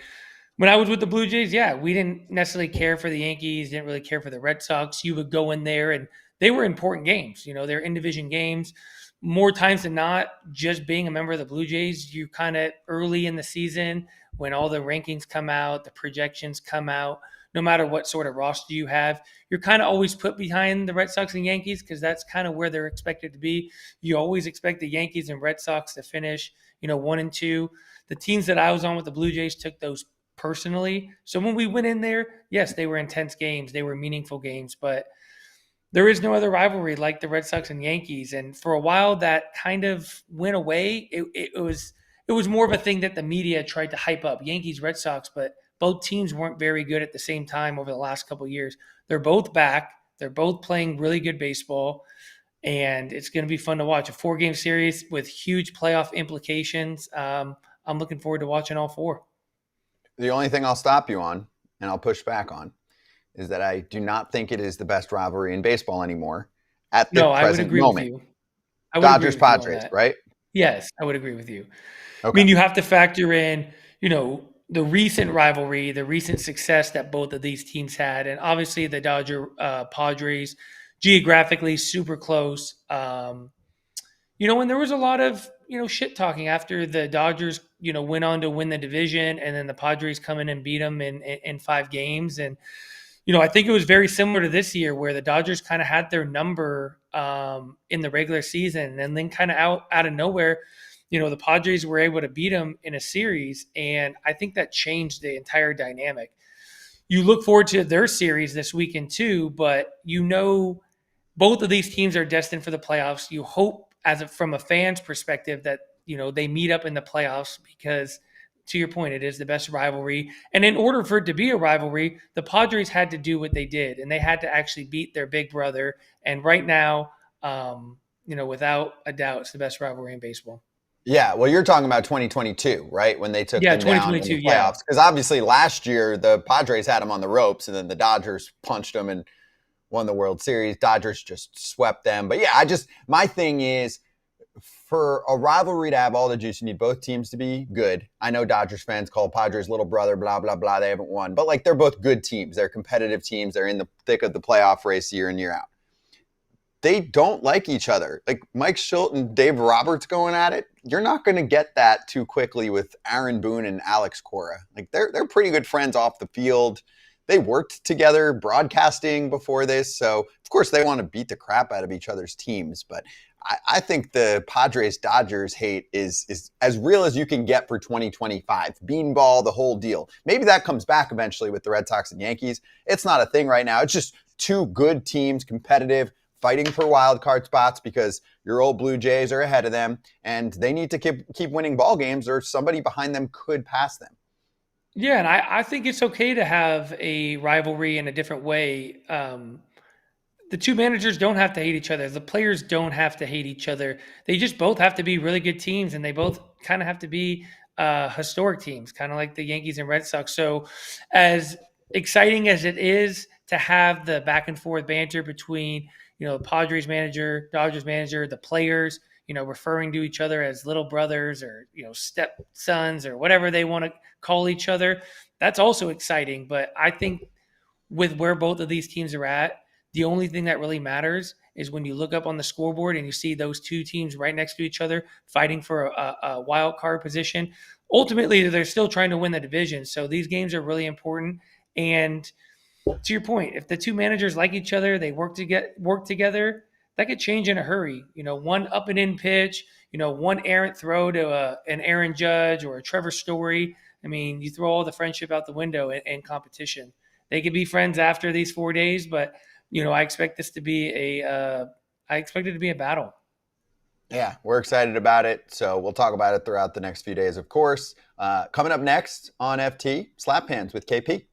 When I was with the Blue Jays, we didn't necessarily care for the Yankees, didn't really care for the Red Sox. You would go in there and they were important games. They're in-division games. More times than not, just being a member of the Blue Jays, you kind of early in the season when all the rankings come out, the projections come out, no matter what sort of roster you have, you're kind of always put behind the Red Sox and Yankees because that's kind of where they're expected to be. You always expect the Yankees and Red Sox to finish, 1 and 2. The teams that I was on with the Blue Jays took those personally. So when we went in there, yes, they were intense games. They were meaningful games, but there is no other rivalry like the Red Sox and Yankees. And for a while that kind of went away. It was more of a thing that the media tried to hype up, Yankees, Red Sox, but both teams weren't very good at the same time over the last couple of years. They're both back. They're both playing really good baseball, and it's going to be fun to watch. A 4-game series with huge playoff implications. I'm looking forward to watching all 4. The only thing I'll stop you on, and I'll push back on, is that I do not think it is the best rivalry in baseball anymore at the present moment. Dodgers-Padres, right? Yes, I would agree with you. Okay. I mean, you have to factor in, the recent rivalry, the recent success that both of these teams had, and obviously the Padres, geographically super close. And there was a lot of, shit talking after the Dodgers, went on to win the division, and then the Padres come in and beat them in 5 games. And, I think it was very similar to this year where the Dodgers kind of had their number in the regular season, and then kind of out of nowhere, the Padres were able to beat them in a series. And I think that changed the entire dynamic. You look forward to their series this weekend too, but both of these teams are destined for the playoffs. You hope from a fan's perspective that, they meet up in the playoffs because, to your point, it is the best rivalry. And in order for it to be a rivalry, the Padres had to do what they did, and they had to actually beat their big brother. And right now, without a doubt, it's the best rivalry in baseball. Yeah, well, you're talking about 2022, right? When they took them down in the playoffs. Because obviously last year, the Padres had them on the ropes, and then the Dodgers punched them and won the World Series. Dodgers just swept them. But yeah, my thing is, for a rivalry to have all the juice, you need both teams to be good. I know Dodgers fans call Padres little brother, blah, blah, blah. They haven't won. But, they're both good teams. They're competitive teams. They're in the thick of the playoff race year in, year out. They don't like each other. Mike Shildt and Dave Roberts going at it, you're not going to get that too quickly with Aaron Boone and Alex Cora. They're pretty good friends off the field. they worked together broadcasting before this. So, of course, they want to beat the crap out of each other's teams. But I think the Padres-Dodgers hate is as real as you can get for 2025. Beanball, the whole deal. Maybe that comes back eventually with the Red Sox and Yankees. It's not a thing right now. It's just two good teams, competitive, fighting for wild card spots because your old Blue Jays are ahead of them, and they need to keep winning ball games or somebody behind them could pass them. Yeah, and I think it's okay to have a rivalry in a different way. The two managers don't have to hate each other. The players don't have to hate each other. They just both have to be really good teams, and they both kind of have to be historic teams, kind of like the Yankees and Red Sox. So as exciting as it is to have the back and forth banter between Padres manager, Dodgers manager, the players, referring to each other as little brothers or, stepsons or whatever they want to call each other. That's also exciting. But I think with where both of these teams are at, the only thing that really matters is when you look up on the scoreboard and you see those two teams right next to each other fighting for a wild card position. Ultimately, they're still trying to win the division. So these games are really important. And to your point, if the two managers like each other, they work together, that could change in a hurry. One up and in pitch, one errant throw to an Aaron Judge or a Trevor Story. I mean, you throw all the friendship out the window in competition. They could be friends after these 4 days, but I expect this to be a battle. Yeah, we're excited about it. So we'll talk about it throughout the next few days, of course. Coming up next on FT, Slap Hands with KP.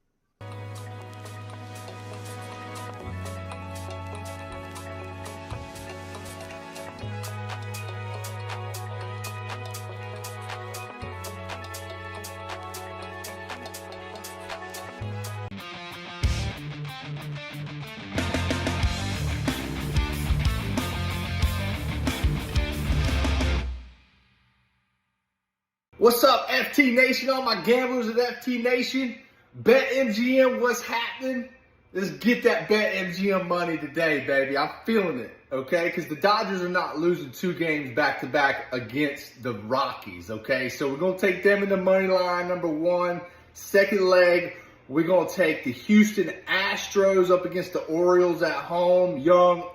What's up, FT Nation? All my gamblers at FT Nation. BetMGM, what's happening? Let's get that BetMGM money today, baby. I'm feeling it, okay? Because the Dodgers are not losing 2 games back-to-back against the Rockies, okay? So we're going to take them in the money line, number 1. Second leg, we're going to take the Houston Astros up against the Orioles at home. Young,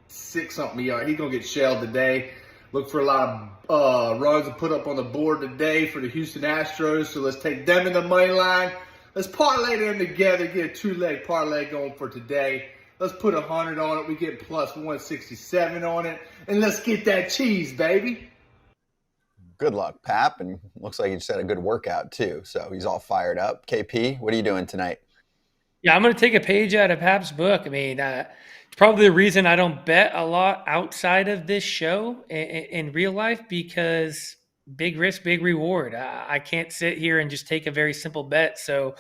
6-something yard. He's going to get shelled today. Look for a lot of runs to put up on the board today for the Houston Astros. So let's take them in the money line. Let's parlay them together, get a 2-leg parlay going for today. Let's put 100 on it. We get plus 167 on it. And let's get that cheese, baby. Good luck, Pap. And looks like you just had a good workout, too. So he's all fired up. KP, what are you doing tonight? Yeah, I'm going to take a page out of Pap's book. I mean, it's probably the reason I don't bet a lot outside of this show in real life, because big risk, big reward. I can't sit here and just take a very simple bet. So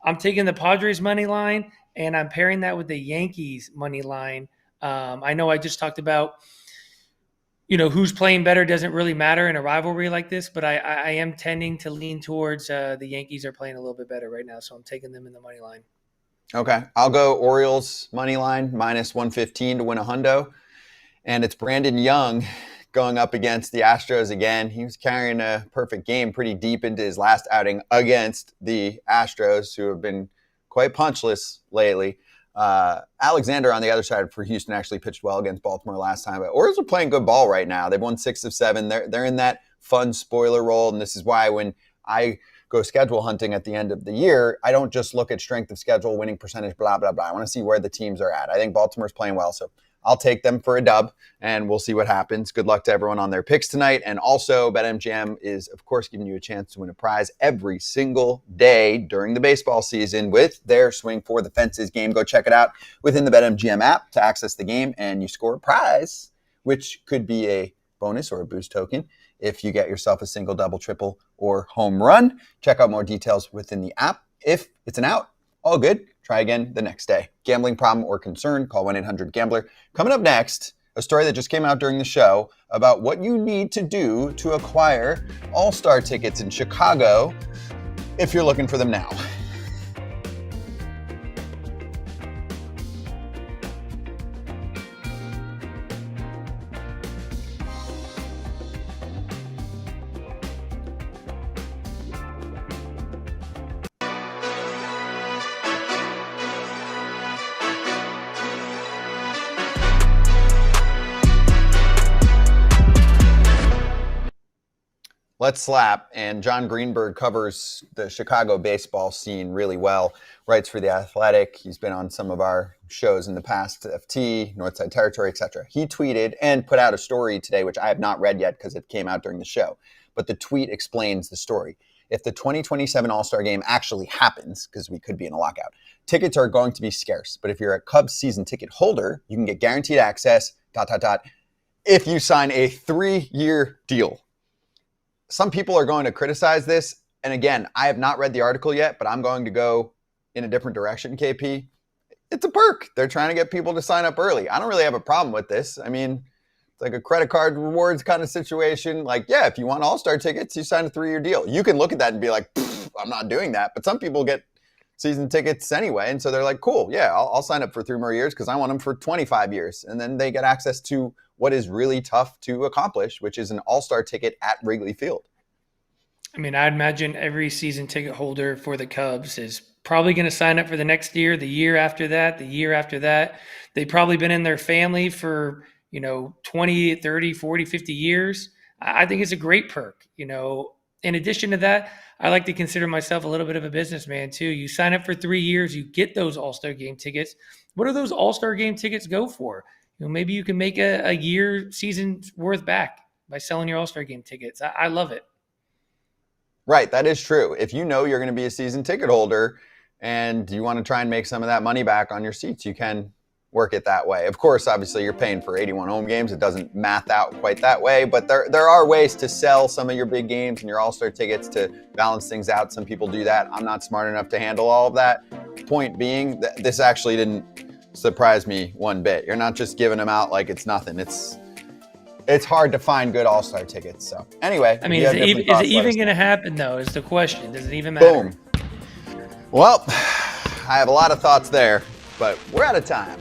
I'm taking the Padres money line, and I'm pairing that with the Yankees money line. I know I just talked about, who's playing better doesn't really matter in a rivalry like this, but I am tending to lean towards the Yankees are playing a little bit better right now. So I'm taking them in the money line. Okay, I'll go Orioles money line minus 115 to win a hundo. And it's Brandon Young going up against the Astros again. He was carrying a perfect game pretty deep into his last outing against the Astros, who have been quite punchless lately. Alexander on the other side for Houston actually pitched well against Baltimore last time. But Orioles are playing good ball right now. They've won 6 of 7. They're in that fun spoiler role. And this is why when I go schedule hunting at the end of the year, I don't just look at strength of schedule, winning percentage, blah, blah, blah. I want to see where the teams are at. I think Baltimore's playing well, so I'll take them for a dub, and we'll see what happens. Good luck to everyone on their picks tonight. And also, BetMGM is, of course, giving you a chance to win a prize every single day during the baseball season with their Swing for the Fences game. Go check it out within the BetMGM app to access the game, and you score a prize, which could be a bonus or a boost token if you get yourself a single, double, triple, or home run. Check out more details within the app. If it's an out, all good. Try again the next day. Gambling problem or concern, call 1-800-GAMBLER. Coming up next, a story that just came out during the show about what you need to do to acquire All-Star tickets in Chicago if you're looking for them now. let's slap. And John Greenberg covers the Chicago baseball scene really well, writes for The Athletic. He's been on some of our shows in the past, FT, Northside Territory, etc. He tweeted and put out a story today, which I have not read yet because it came out during the show. But the tweet explains the story. If the 2027 All-Star Game actually happens, because we could be in a lockout, tickets are going to be scarce. But if you're a Cubs season ticket holder, you can get guaranteed access, ... if you sign a 3-year deal. Some people are going to criticize this. And again, I have not read the article yet, but I'm going to go in a different direction, KP. It's a perk. They're trying to get people to sign up early. I don't really have a problem with this. I mean, it's like a credit card rewards kind of situation. Like, yeah, if you want All-Star tickets, you sign a 3-year deal. You can look at that and be like, I'm not doing that. But some people get season tickets anyway. And so they're like, cool, yeah, I'll sign up for 3 more years because I want them for 25 years. And then they get access to what is really tough to accomplish, which is an All-Star ticket at Wrigley Field. I mean, I'd imagine every season ticket holder for the Cubs is probably going to sign up for the next year, the year after that, the year after that. They've probably been in their family for, 20, 30, 40, 50 years. I think it's a great perk. In addition to that, I like to consider myself a little bit of a businessman too. You sign up for 3 years, you get those All-Star Game tickets. What do those All-Star Game tickets go for? Maybe you can make a year season worth back by selling your All-Star Game tickets. I love it. Right, that is true. If you know you're going to be a season ticket holder and you want to try and make some of that money back on your seats, you can work it that way. Of course, obviously, you're paying for 81 home games. It doesn't math out quite that way, but there are ways to sell some of your big games and your All-Star tickets to balance things out. Some people do that. I'm not smart enough to handle all of that. Point being, this actually didn't surprise me one bit. You're not just giving them out like it's nothing. It's hard to find good All-Star tickets. So anyway, I mean, is it even going to happen though? Is the question. Does it even matter? Boom. Well, I have a lot of thoughts there, but we're out of time.